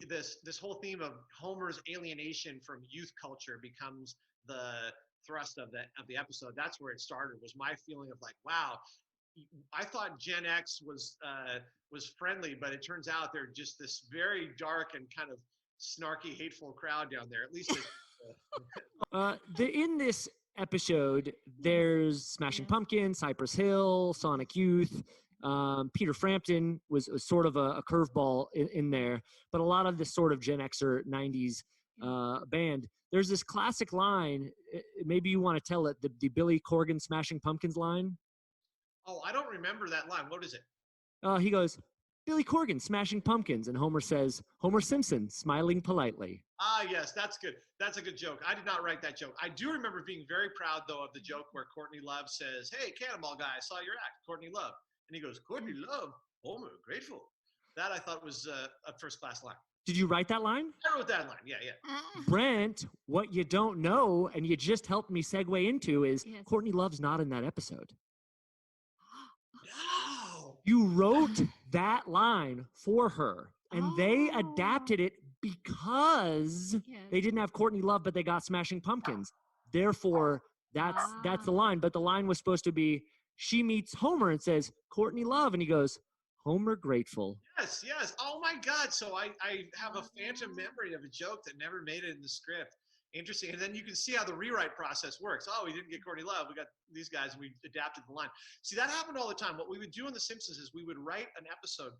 this whole theme of Homer's alienation from youth culture becomes the thrust of the episode. That's where it started, was my feeling of like, wow, I thought Gen X was friendly, but it turns out they're just this very dark and kind of snarky, hateful crowd down there. At least in this episode, there's Smashing Pumpkins, Cypress Hill, Sonic Youth. Peter Frampton was sort of a curveball in there, but a lot of this sort of Gen Xer 90s band. There's this classic line, maybe you want to tell it, the Billy Corgan Smashing Pumpkins line. Oh, I don't remember that line. What is it? He goes, Billy Corgan Smashing Pumpkins, and Homer says, Homer Simpson smiling politely. Ah, yes, that's good. That's a good joke. I did not write that joke. I do remember being very proud, though, of the joke where Courtney Love says, "Hey, Cannonball Guy, I saw your act, Courtney Love." And he goes, "Courtney Love, Homer, grateful." That I thought was a first-class line. Did you write that line? I wrote that line, yeah. Brent, what you don't know, and you just helped me segue into, is Courtney Love's not in that episode. No! You wrote that line for her, and they adapted it because they didn't have Courtney Love, but they got Smashing Pumpkins. Therefore, that's the line. But the line was supposed to be, she meets Homer and says, Courtney Love, and he goes, Homer grateful. Yes. Oh my God. So I have a phantom memory of a joke that never made it in the script. Interesting. And then you can see how the rewrite process works. Oh, we didn't get Courtney Love. We got these guys, and we adapted the line. See, that happened all the time. What we would do in The Simpsons is we would write an episode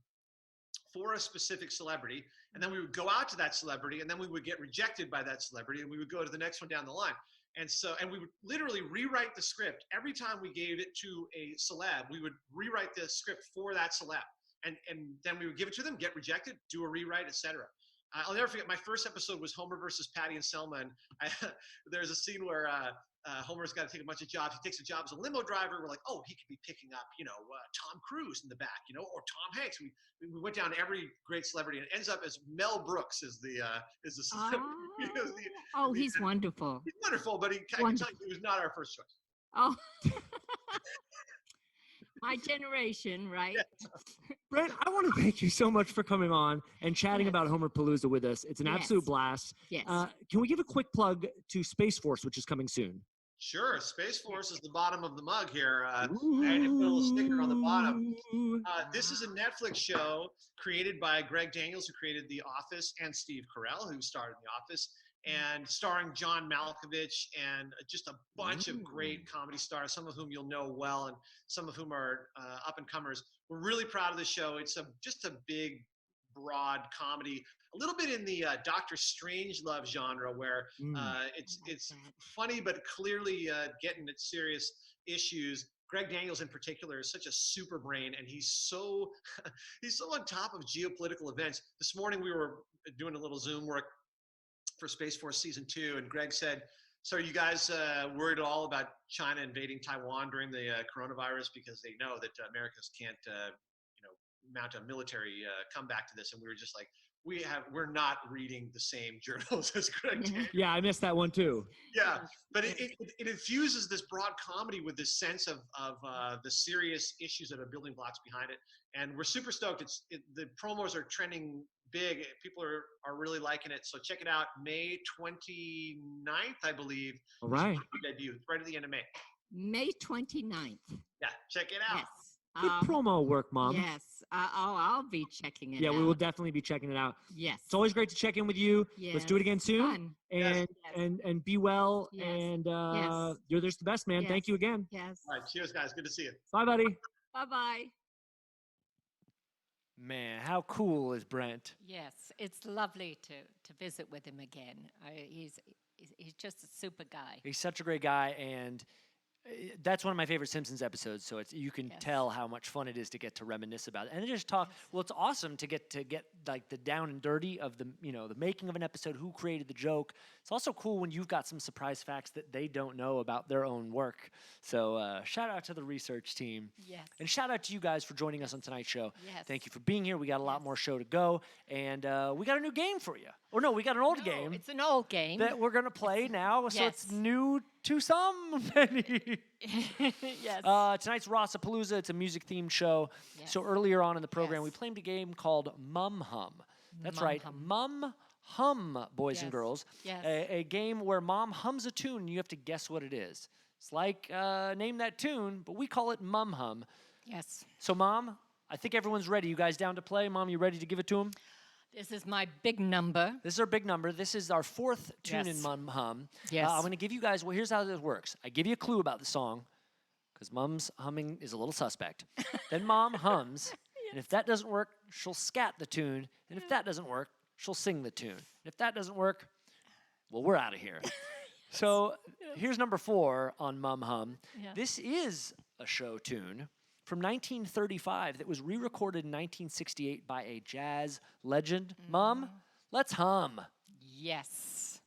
for a specific celebrity, and then we would go out to that celebrity, and then we would get rejected by that celebrity, and we would go to the next one down the line. And we would literally rewrite the script. Every time we gave it to a celeb, we would rewrite the script for that celeb. And then we would give it to them, get rejected, do a rewrite, etc. I'll never forget, my first episode was Homer versus Patty and Selma. And there's a scene where Homer's got to take a bunch of jobs. He takes a job as a limo driver. We're like, oh, he could be picking up, Tom Cruise in the back, or Tom Hanks. We went down every great celebrity, and it ends up as Mel Brooks is the celebrity. He's wonderful. He's wonderful, but I can tell you, he was not our first choice. Oh, my generation, right? Yeah. Brent, I want to thank you so much for coming on and chatting about Homerpalooza with us. It's an absolute blast. Yes. Can we give a quick plug to Space Force, which is coming soon? Sure. Space Force is the bottom of the mug here. I had to put a little sticker on the bottom. This is a Netflix show created by Greg Daniels, who created The Office, and Steve Carell, who starred in The Office, and starring John Malkovich and just a bunch of great comedy stars, some of whom you'll know well and some of whom are up-and-comers. We're really proud of the show. It's just a big, broad comedy, a little bit in the Doctor Strangelove genre, where it's funny but clearly getting at serious issues. Greg Daniels in particular is such a super brain, and he's so he's so on top of geopolitical events. This morning we were doing a little Zoom work for Space Force Season 2, and Greg said, so are you guys worried at all about China invading Taiwan during the coronavirus, because they know that Americans can't mount a military comeback to this? And we were just like, we're not reading the same journals as Greg Daniels. Yeah, I missed that one too. Yeah, but it infuses this broad comedy with this sense of the serious issues that are building blocks behind it, and we're super stoked. The promos are trending big. People are really liking it. So check it out. May 29th, I believe. All right. Debut right at the end of May. May 29th. Yeah, check it out. Yes. Good promo work, Mom. Yes. I'll be checking it out. Yeah, we will definitely be checking it out. Yes. It's always great to check in with you. Yes. Let's do it again soon. Fun. And be well. Yes. And Yes. you're just the best, man. Yes. Thank you again. Yes. All right, cheers, guys. Good to see you. Bye, buddy. Bye-bye. Man, how cool is Brent? Yes, it's lovely to visit with him again. He's just a super guy. He's such a great guy, and that's one of my favorite Simpsons episodes. So you can tell how much fun it is to get to reminisce about it, and just talk. Well, it's awesome to get like the down and dirty of the the making of an episode, who created the joke. It's also cool when you've got some surprise facts that they don't know about their own work. So shout out to the research team. Yes. And shout out to you guys for joining us on tonight's show. Yes. Thank you for being here. We got a lot more show to go, and we got a new game for you. Or no, we got an old game. It's an old game. That we're gonna play now. So Yes. it's new to some. Yes. Tonight's ROSSAPALOOZA. It's a music-themed show. Yes. So earlier on in the program, we played a game called Mum Hum. That's Mum right, Hum. Mum Hum, boys and Yes. girls. Yes. A game where Mom hums a tune, and you have to guess what it is. It's like name that tune, but we call it Mum Hum. Yes. So, Mom, I think everyone's ready. You guys down to play? Mom, you ready to give it to them? This is my big number. This is our big number. This is our fourth tune in Yes. Mum Hum. Yes. I'm going to give you guys, well, here's how this works. I give you a clue about the song, because Mom's humming is a little suspect. Then Mom hums, and if that doesn't work, she'll scat the tune. And if that doesn't work, she'll sing the tune. And if that doesn't work, well, we're out of here. So here's number 4 on Mum Hum. Yeah. This is a show tune from 1935 that was re-recorded in 1968 by a jazz legend. Mom, let's hum. Yes.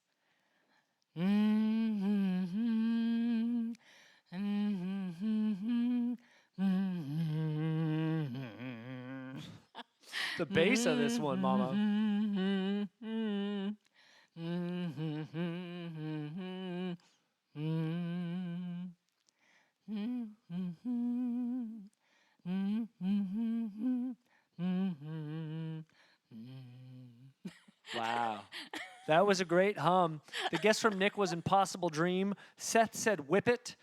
The bass of this one, Mama. Wow. That was a great hum. The guess from Nick was Impossible Dream. Seth said Whip It.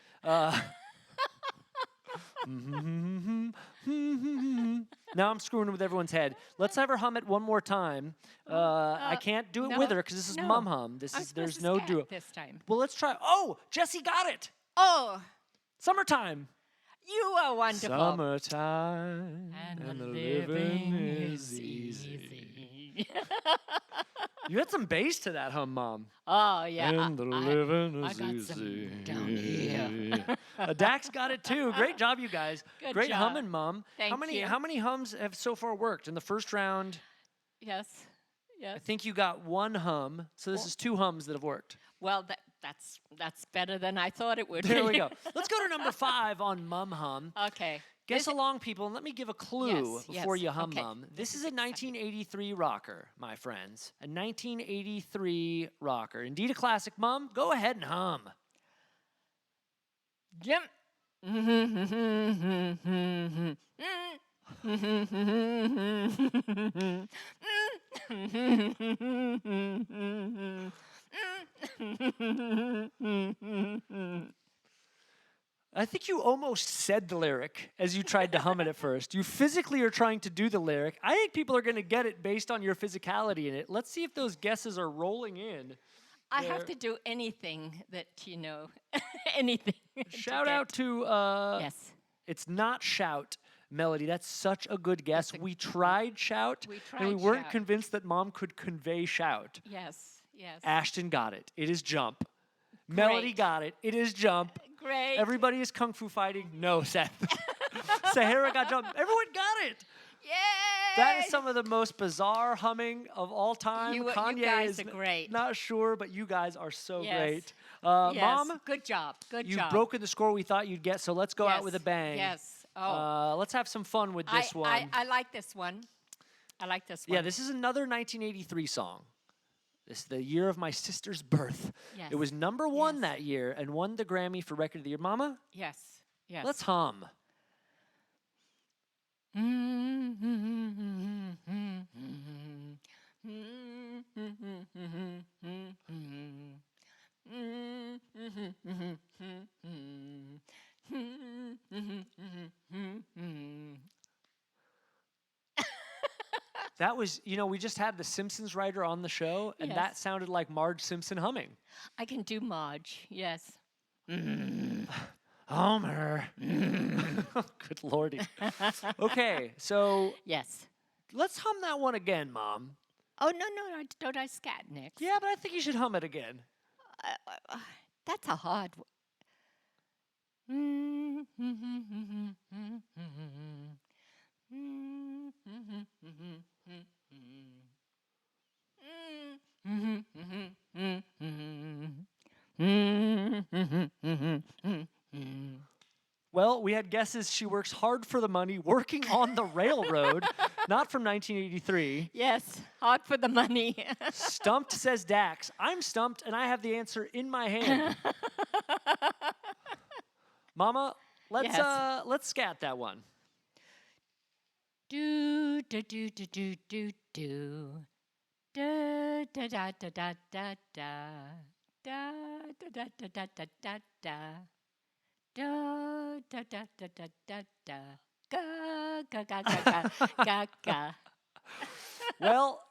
Now I'm screwing with everyone's head. Let's have her hum it one more time. I can't do it no, with her because this is no. Mum Hum. There's no duo. This time. Well, let's try. Oh, Jesse got it. Oh, Summertime. you are wonderful. Summertime and the living is easy. You had some bass to that hum, Mom. Oh, yeah. And the living I is got easy. some down here. Dax got it too. Great job, you guys. Good Great job. humming, Mom. Thank you. How many hums have so far worked in the first round? Yes. Yes. I think you got one hum. So this is 2 hums that have worked. Well, that's better than I thought it would be. There we go. Let's go to number 5 on Mum Hum. Okay. Guess along, people, and let me give a clue Yes, before yes, you hum okay. Mum. This is a 1983 rocker, my friends. A 1983 rocker. Indeed a classic, Mum. Go ahead and hum. Jim. I think you almost said the lyric as you tried to hum it at first. You physically are trying to do the lyric. I think people are going to get it based on your physicality in it. Let's see if those guesses are rolling in. I have to do anything that, anything. Shout out to, yes. It's not Shout, Melody. That's such a good guess. We tried Shout, We and we tried weren't Shout. convinced that Mom could convey Shout. Yes, yes. Ashton got it. It is Jump. Melody Great. got it. It is Jump. Great. Everybody is kung fu fighting. No, Seth. Sahara got Jump. Everyone got it. Yay! That is some of the most bizarre humming of all time. You Kanye guys is are great. Not sure, but you guys are so Yes. great. Yes. Mom, Good job. Good you've job. broken the score we thought you'd get, so let's go out with a Yes, bang. Yes. Oh. Let's have some fun with this one. I like this one. I like this one. Yeah, this is another 1983 song. This is the year of my sister's birth. Yes. It was number one Yes. that year and won the Grammy for Record of the Year. Mama, Yes. Yes. let's hum. That was, we just had the Simpsons writer on the show, and that Yes. sounded like Marge Simpson humming. I can do Marge. Yes. Homer. Good lordy. Okay, so Yes. let's hum that one again, Mom. Oh no no! Don't I scat next? Yeah, but I think you should hum it again. That's a hard one. Well, we had guesses. She works hard for the money, working on the railroad, not from 1983. Yes, hard for the money. Stumped, says Dax. I'm stumped, and I have the answer in my hand. Mama, let's scat that one. Do do do do do do do. Da da da da da da da. Da da da da da da da da. Da da da da da da da. Ga ga ga ga ga ga ga. Well,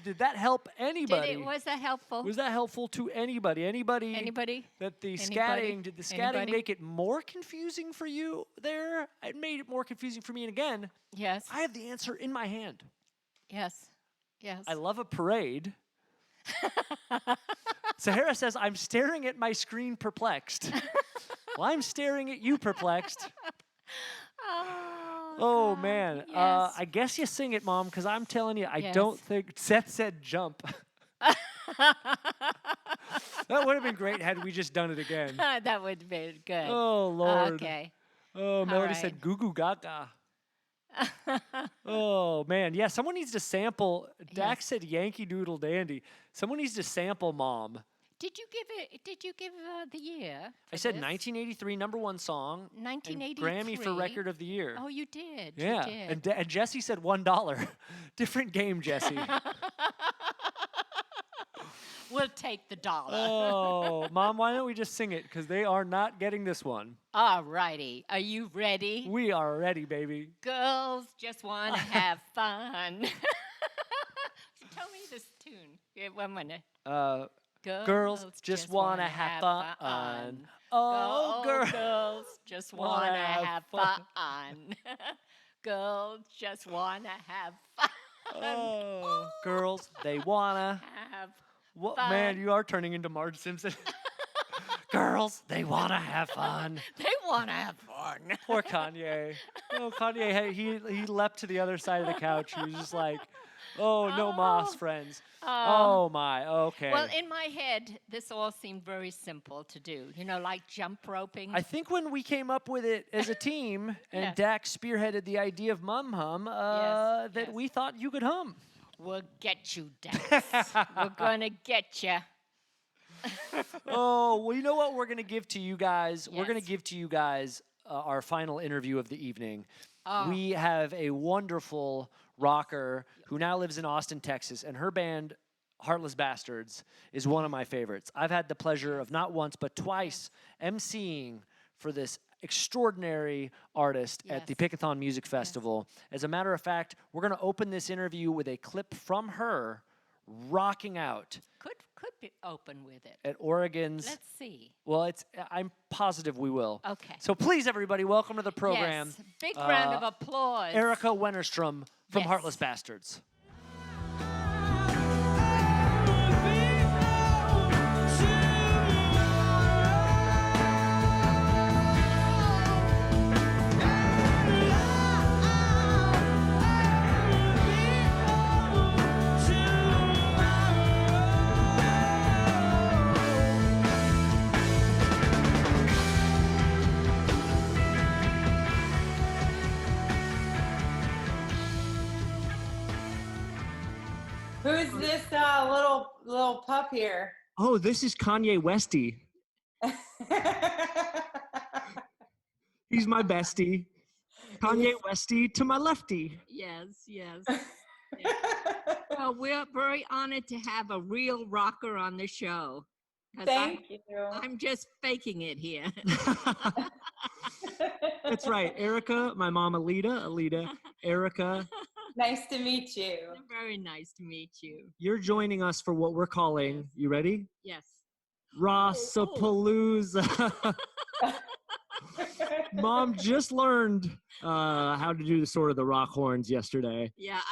did that help anybody? Was that helpful? Was that helpful to anybody? Anybody? Anybody? That the Anybody? scatting, did the scatting Anybody? make it more confusing for you there? It made it more confusing for me. And again, Yes. I have the answer in my hand. Yes. Yes. I love a parade. Sahara says, I'm staring at my screen perplexed. Well, I'm staring at you perplexed. Oh, God, man. Yes. I guess you sing it, Mom, because I'm telling you, I Yes. don't think Seth said jump. That would have been great had we just done it again. That would be good. Oh, Lord. Okay. Oh, Melody right. said goo goo gaga. Oh, man. Yeah, someone needs to sample. Dax Yes. said Yankee Doodle Dandy. Someone needs to sample Mom. Did you give it? Did you give the year? I for said this? 1983 number one song. and 1983. Grammy for Record of the Year. Oh, you did. Yeah, You did. and Jesse said $1. Different game, Jesse. We'll take the dollar. Oh, Mom, why don't we just sing it? Because they are not getting this one. All righty. Are you ready? We are ready, baby. Girls just want to have fun. Tell me this tune. Yeah, 1 minute. Girls just want to have fun. Oh, girls just want to have fun. Girls just want to have fun. Oh, girls, they want to. Have What, fun. man, you are turning into Marge Simpson. Girls, they want to have fun. They want to have fun. Poor Kanye. Oh, Kanye, he leapt to the other side of the couch. He was just like, oh, no mas, friends. Oh, my, okay. Well, in my head, this all seemed very simple to do. Like jump roping. I think when we came up with it as a team and Yes. Dax spearheaded the idea of Mum Hum, Yes, that yes. we thought you could hum. We'll get you, Dax. We're going to get you. Oh, well, you know what we're going to give to you guys? We're going to Yes. give to you guys our final interview of the evening. Oh. We have a wonderful rocker who now lives in Austin, Texas, and her band, Heartless Bastards, is one of my favorites. I've had the pleasure of not once but twice emceeing for this extraordinary artist at the Yes. Pickathon Music Festival. As a matter of fact, we're going to open this interview with a clip from her rocking out Could be open with it. at Oregon's. Let's see. Well, I'm positive we will. Okay. So please, everybody, welcome to the program. Yes. Big round of applause. Erika Wennerstrom from Yes. Heartless Bastards. Who's this little pup here? Oh, this is Kanye Westy. He's my bestie. Kanye Westy to my lefty. Yes, yes. Yeah. Well, we're very honored to have a real rocker on the show. 'Cause Thank you. I'm just faking it here. That's right. Erika, my mom Alita, Erika. Nice to meet you. Very nice to meet you. You're joining us for what we're calling, you ready? Yes. ROSSAPALOOza. Mom just learned how to do the rock horns yesterday. Yeah,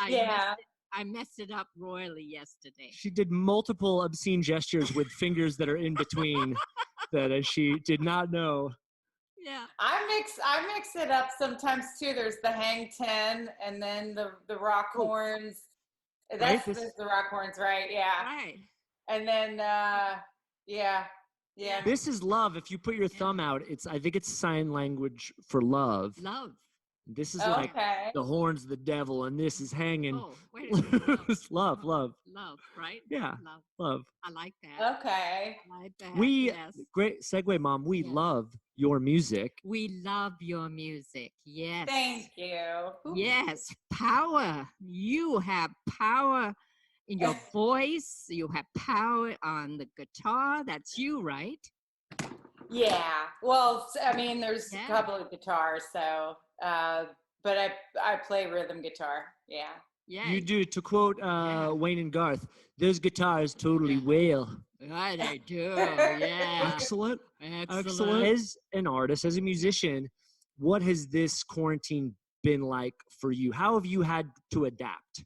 I messed it up royally yesterday. She did multiple obscene gestures with fingers that are in between that she did not know. Yeah. I mix it up sometimes too. There's the hang 10 and then the rock horns. That's the rock horns, right? Yeah. Right. And then yeah. This is love. If you put your thumb out, I think it's sign language for love. Love. This is like the horns of the devil, and this is hanging. Oh, wait a minute. Love. Love, right? Yeah. Love. I like that. Okay. I like that. Great segue, Mom. We love your music. We love your music. Yes. Thank you. Yes. Power. You have power in your voice. You have power on the guitar. That's you, right? Yeah. Well, I mean, there's a couple of guitars, so, but I play rhythm guitar. Yeah. Yeah. You do. To quote Wayne and Garth, those guitars totally wail. Right, I do. Yeah. Excellent. As an artist, as a musician, what has this quarantine been like for you? How have you had to adapt?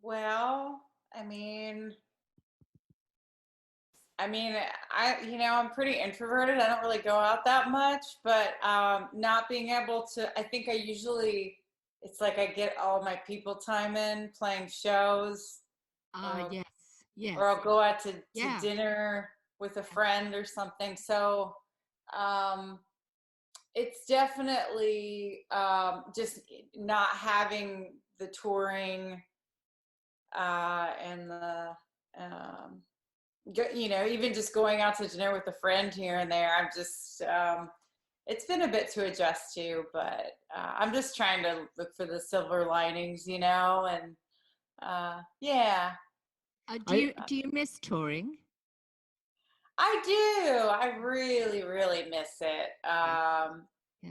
Well, I mean, I'm pretty introverted. I don't really go out that much, but not being able to, I think it's like I get all my people time in playing shows. Yes. Or I'll go out to dinner with a friend or something. So it's definitely just not having the touring and the even just going out to dinner with a friend here and there. I'm just it's been a bit to adjust to, but I'm just trying to look for the silver linings, and yeah. Do you miss touring? I do. I really, really miss it.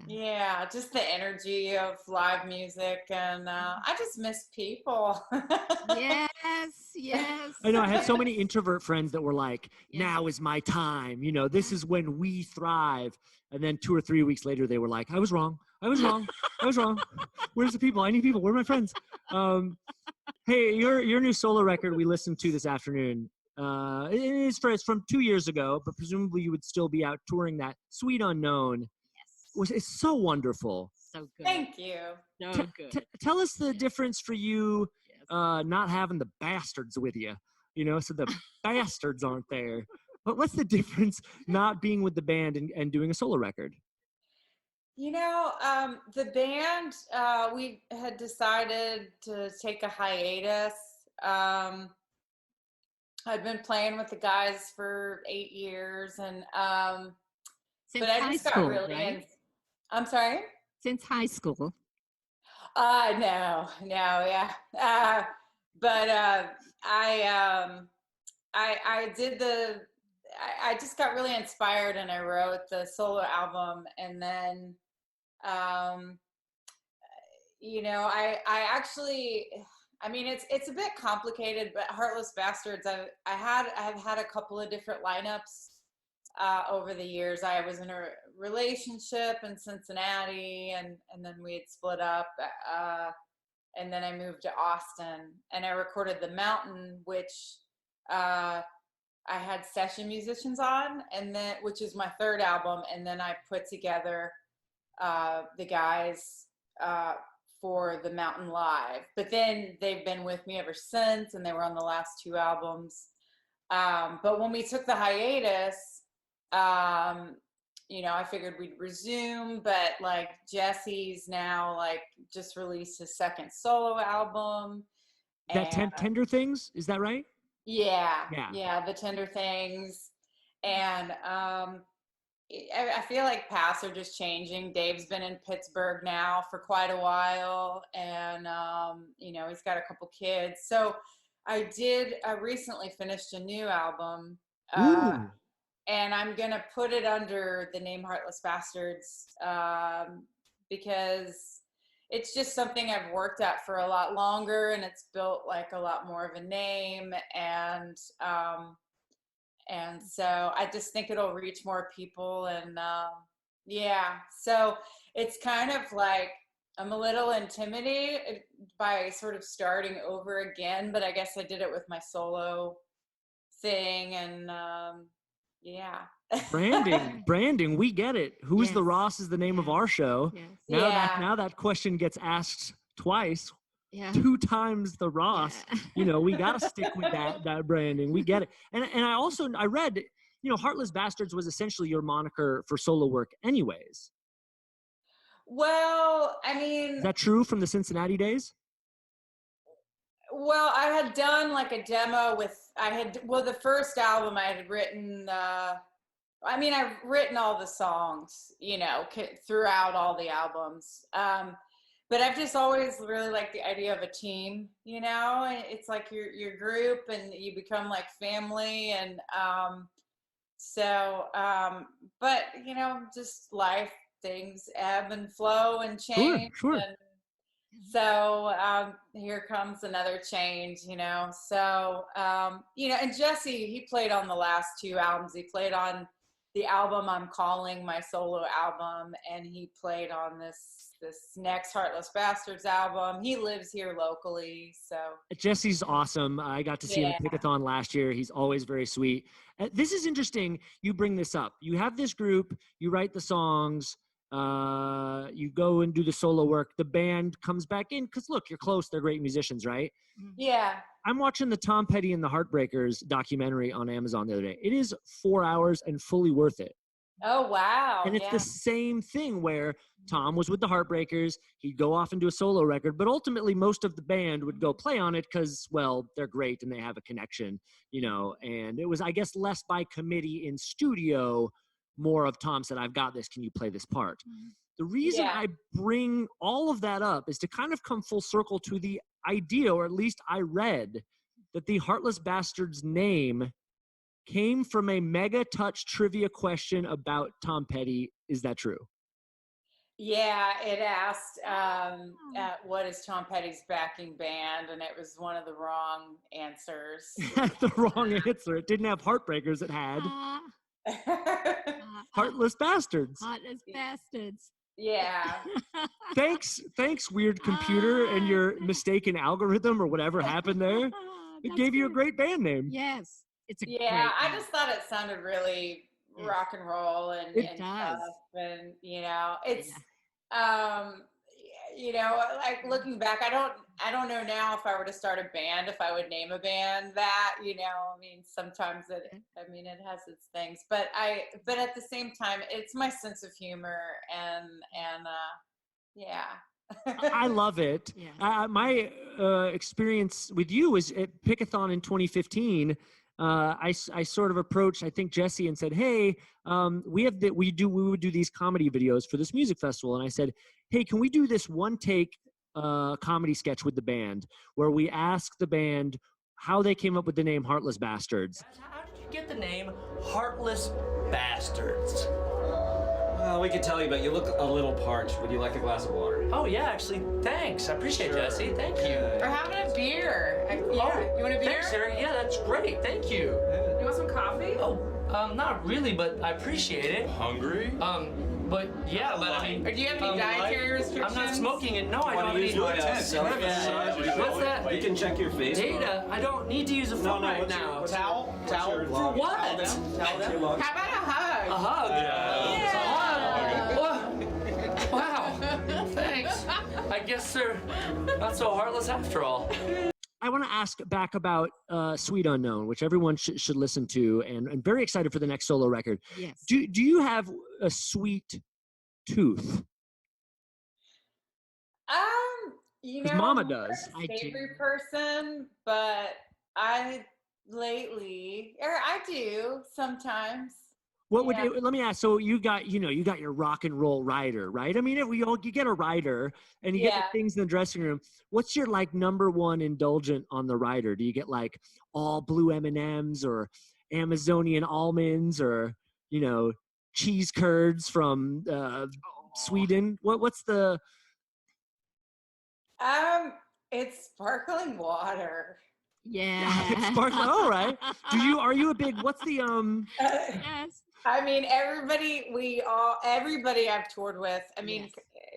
Yeah, just the energy of live music, and I just miss people. Yes. I know. I had so many introvert friends that were like, now is my time. This is when we thrive. And then 2 or 3 weeks later, they were like, I was wrong. Where's the people? I need people. Where are my friends? Hey, your new solo record we listened to this afternoon. It's from 2 years ago, but presumably you would still be out touring that. Sweet Unknown. It's so wonderful. So good. Thank you. So good. Tell us the difference for you not having the bastards with you, so the bastards aren't there. But what's the difference not being with the band and doing a solo record? The band, we had decided to take a hiatus. I'd been playing with the guys for 8 years, and Since but I high just school, got really right? I'm sorry? Since high school. No, yeah. But I I just got really inspired and I wrote the solo album. And then, I actually, I mean, it's a bit complicated, but Heartless Bastards, I've had a couple of different lineups over the years. I was in a relationship in Cincinnati, and then we had split up, and then I moved to Austin, and I recorded The Mountain, which I had session musicians on, and then which is my third album, and then I put together the guys for The Mountain Live. But then they've been with me ever since, and they were on the last two albums. But when we took the hiatus, I figured we'd resume, but like Jesse's now like just released his second solo album. That Tender Things, is that right? Yeah, The Tender Things. And I feel like paths are just changing. Dave's been in Pittsburgh now for quite a while, and he's got a couple kids. So I recently finished a new album, and I'm gonna put it under the name Heartless Bastards because it's just something I've worked at for a lot longer, and it's built like a lot more of a name, and so I just think it'll reach more people. And so it's kind of like I'm a little intimidated by sort of starting over again, but I guess I did it with my solo thing. And branding, we get it. Who's the Ross is the name of our show. Yes. Now that question gets asked twice. Yeah. 2 times the Ross. We got to stick with that branding. We get it. And I read, Heartless Bastards was essentially your moniker for solo work anyways. Well, I mean, is that true from the Cincinnati days? Well, I had done like a demo the first album I had written, I've written all the songs, throughout all the albums. But I've just always really liked the idea of a team, it's like your group and you become like family. And but just life, things ebb and flow and change. Sure. And so here comes another change, so, and Jesse, he played on the last 2 albums. He played on the album I'm calling my solo album, and he played on this next Heartless Bastards album. He lives here locally, so. Jesse's awesome. I got to see him at Pickathon last year. He's always very sweet. This is interesting. You bring this up. You have this group. You write the songs. You go and do the solo work. The band comes back in because, look, you're close. They're great musicians, right? Yeah. I'm watching the Tom Petty and the Heartbreakers documentary on Amazon the other day. It is 4 hours and fully worth it. Oh, wow. And it's the same thing where Tom was with the Heartbreakers. He'd go off and do a solo record, but ultimately most of the band would go play on it because, well, they're great and they have a connection, and it was, I guess, less by committee in studio, more of Tom said, I've got this. Can you play this part? Mm-hmm. The reason I bring all of that up is to kind of come full circle to the idea, or at least I read, that the Heartless Bastards name came from a Mega Touch trivia question about Tom Petty. Is that true? Yeah, it asked, what is Tom Petty's backing band? And it was one of the wrong answers. The wrong answer. It didn't have Heartbreakers. It had Heartless Bastards. Heartless Bastards. Yeah. Thanks, weird computer and your mistaken algorithm or whatever happened there. It gave you a great band name. Yes. It's a great I just thought it sounded really rock and roll and does. Stuff. And it's like looking back, I don't know now if I were to start a band, if I would name a band that, sometimes it has its things, but at the same time, it's my sense of humor and I love it. Yeah. My experience with you was at Pickathon in 2015. I sort of approached, I think, Jesse and said, hey, we would do these comedy videos for this music festival. And I said, hey, can we do this one take comedy sketch with the band where we ask the band how they came up with the name Heartless Bastards? get the name Heartless Bastards? Well, we can tell you, but you look a little parched. Would you like a glass of water? Oh, yeah, actually, thanks. I appreciate it, Jesse. Thank you. We're having a beer. Yeah. You want a beer? Thanks, Erika. Yeah, that's great. Thank you. You want some coffee? Oh, not really, but I appreciate it. Hungry? But yeah, but I mean. Or do you have any dietary restrictions? I'm not smoking it. No, I don't use need my What's that? You can check your face. Data? I don't need to use a phone right now. Towel? For what? How about a hug? A hug? Yeah. A hug? Wow. Thanks. I guess they're not so heartless after all. I want to ask back about Sweet Unknown, which everyone should listen to, and I'm very excited for the next solo record. Yes. Do you have a sweet tooth? You 'Cause know, Mama I'm does. not I a do. savory person, but I do sometimes. What would Yeah. let me ask? So you got your rock and roll rider, right? I mean, you get a rider and you get Yeah. the things in the dressing room. What's your like number one indulgent on the rider? Do you get like all blue M&Ms or Amazonian almonds or cheese curds from Sweden? What's the? It's sparkling water. Yeah. Sparkling. All right. Are you a big? What's the Yes. I mean, everybody I've toured with. I mean,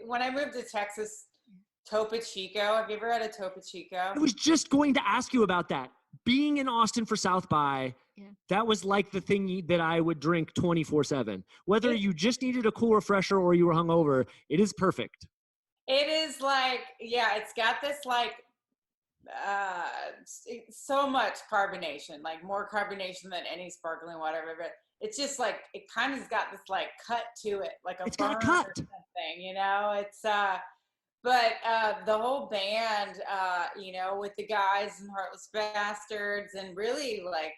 when I moved to Texas, Topo Chico. Have you ever had a Topo Chico? I was just going to ask you about that. Being in Austin for South by, that was like the thing that I would drink 24/7. Whether you just needed a cool refresher or you were hungover, it is perfect. It is like, it's got this like so much carbonation, like more carbonation than any sparkling water I've ever. It's just like it kind of's got this like cut to it, like a It's got a burn cut. or something. It's but the whole band, with the guys and Heartless Bastards, and really like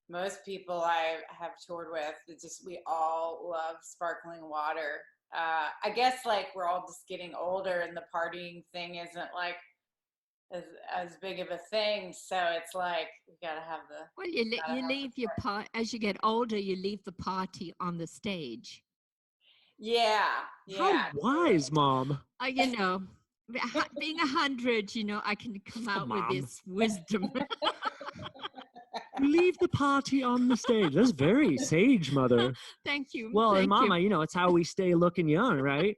most people I have toured with, we all love sparkling water. I guess like we're all just getting older and the partying thing isn't like as big of a thing, so it's like we gotta have the. Well, you leave your part as you get older. You leave the party on the stage. Yeah. How wise, Mom. Being 100, I can come out with this wisdom. You leave the party on the stage. That's very sage, Mother. Thank you. Well, and Thank Mama, you. it's how we stay looking young, right?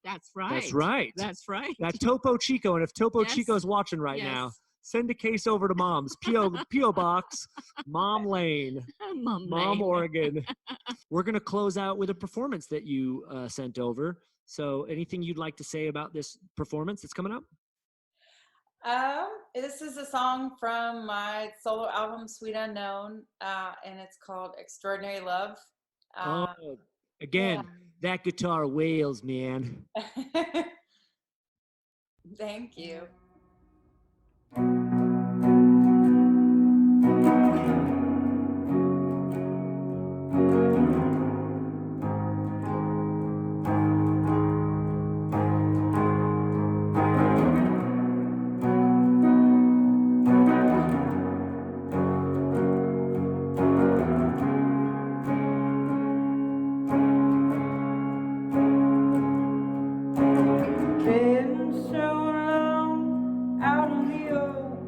That's right. That's right. That's right. That Topo Chico, and if Topo Yes. Chico's watching right Yes. now, send a case over to Mom's P.O. Box, Mom Lane, Mom Mom, Lane. Oregon. We're gonna close out with a performance that you sent over. So, anything you'd like to say about this performance that's coming up? This is a song from my solo album, Sweet Unknown, and it's called Extraordinary Love. Again, that guitar wails, man. Thank you. Been so long out on the open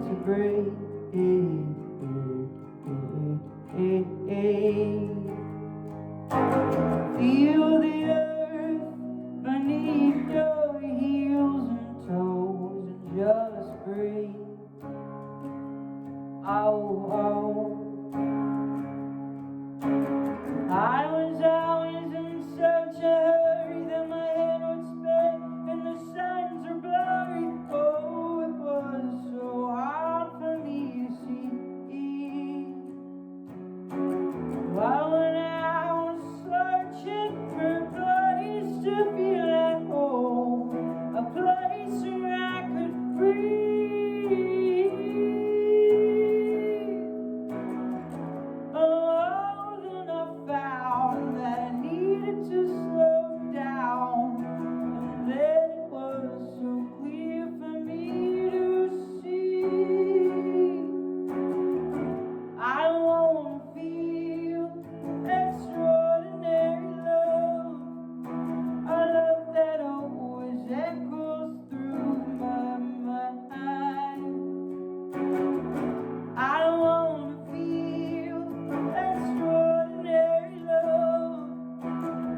to break. Feel the earth beneath your heels and toes and just breathe. Oh, oh. I was in such a hurry that my head would spin and the signs are blurry. Oh, it was so hard for me to see. Well, when I was searching for a place to feel at home, a place where I could breathe. Oh, then I found that I needed to slow down, and then it was so clear for me to see. I want to feel extraordinary love, a love that always echoes through my mind. I want to feel extraordinary love,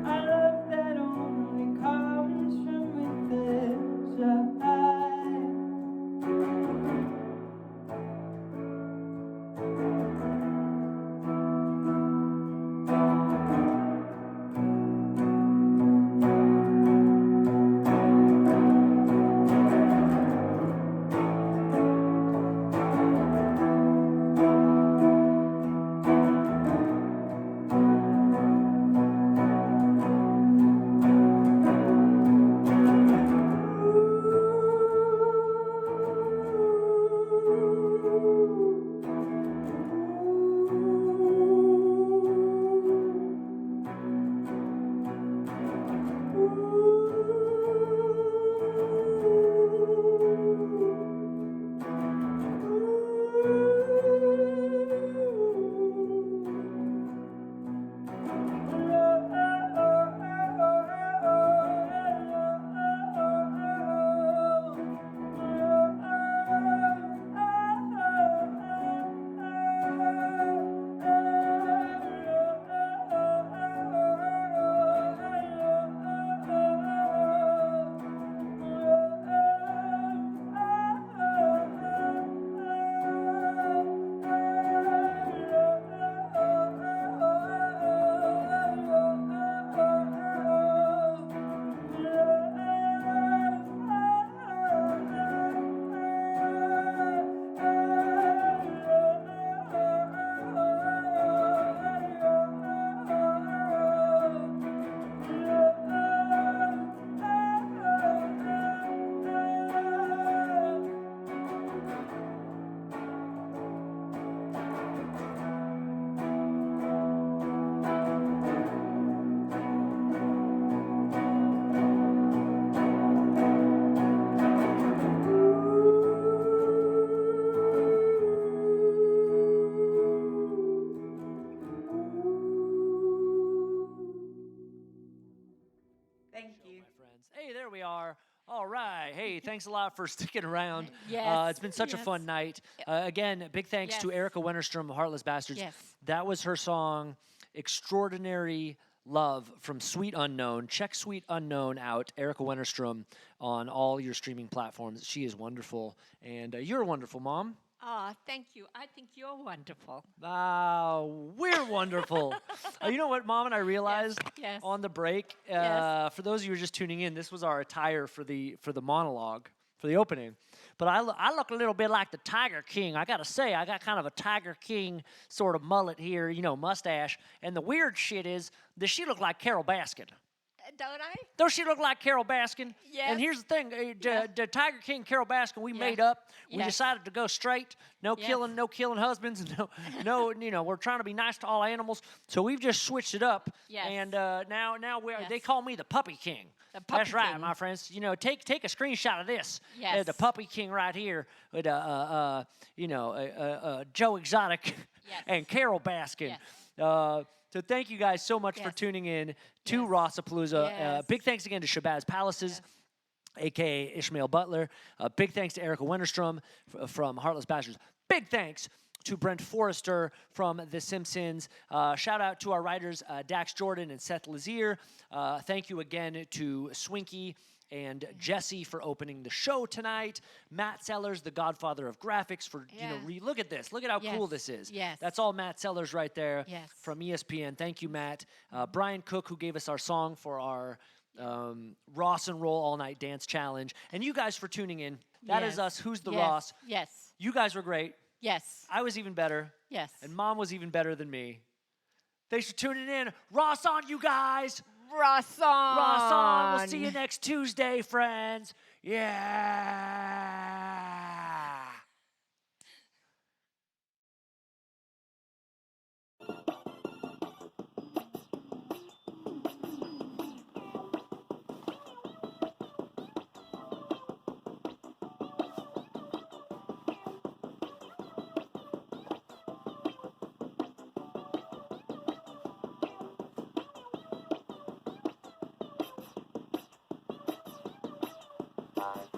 a love that only comes from within. Hey, there we are. All right. Hey, thanks a lot for sticking around. Yes, It's been such a yes. fun night. Again, big thanks to Yes. Erika Wennerstrom of Heartless Bastards. Yes. That was her song, Extraordinary Love from Sweet Unknown. Check Sweet Unknown out, Erika Wennerstrom, on all your streaming platforms. She is wonderful. And you're wonderful, Mom. Oh, thank you. I think you're wonderful. We're wonderful. You know what, Mom and I realized yes. on the break? Yes. For those of you who are just tuning in, this was our attire for the monologue, for the opening. But I look a little bit like the Tiger King. I got to say, I got kind of a Tiger King sort of mullet here, mustache. And the weird shit is, does she look like Carol Baskin? Don't I? Don't she look like Carol Baskin? Yes. And here's the thing, the Tiger King, Carol Baskin, we Yes. made up. We Yes. decided to go straight. No Yes. killing husbands. No, we're trying to be nice to all animals. So we've just switched it up. Yes. And now they call me the Puppy King. The Puppy That's right, King. my friends. Take a screenshot of this. Yes. The Puppy King right here with Joe Exotic Yes. and Carol Baskin. Yes. So thank you guys so much for Yes. tuning in to Yes. ROSSAPALOOZA. Yes. Big thanks again to Shabazz Palaces. a.k.a. Ishmael Butler. Big thanks to Erika Wennerstrom from Heartless Bastards. Big thanks to Brent Forrester from The Simpsons. Shout out to our writers, Dax Jordan and Seth Lazier. Thank you again to Swinky and Jesse for opening the show tonight. Matt Sellers, the godfather of graphics, for look at this. Look at how cool this is. Yes. That's all Matt Sellers right there from Yes. ESPN. Thank you, Matt. Brian Cook, who gave us our song for our Ross and Roll All Night Dance Challenge. And you guys for tuning in. That is Yes. us. Who's the Yes. Ross? Yes. You guys were great. Yes. I was even better. Yes. And Mom was even better than me. Thanks for tuning in. Ross on, you guys. Ross on. Ross on. We'll see you next Tuesday, friends. Yeah. Bye.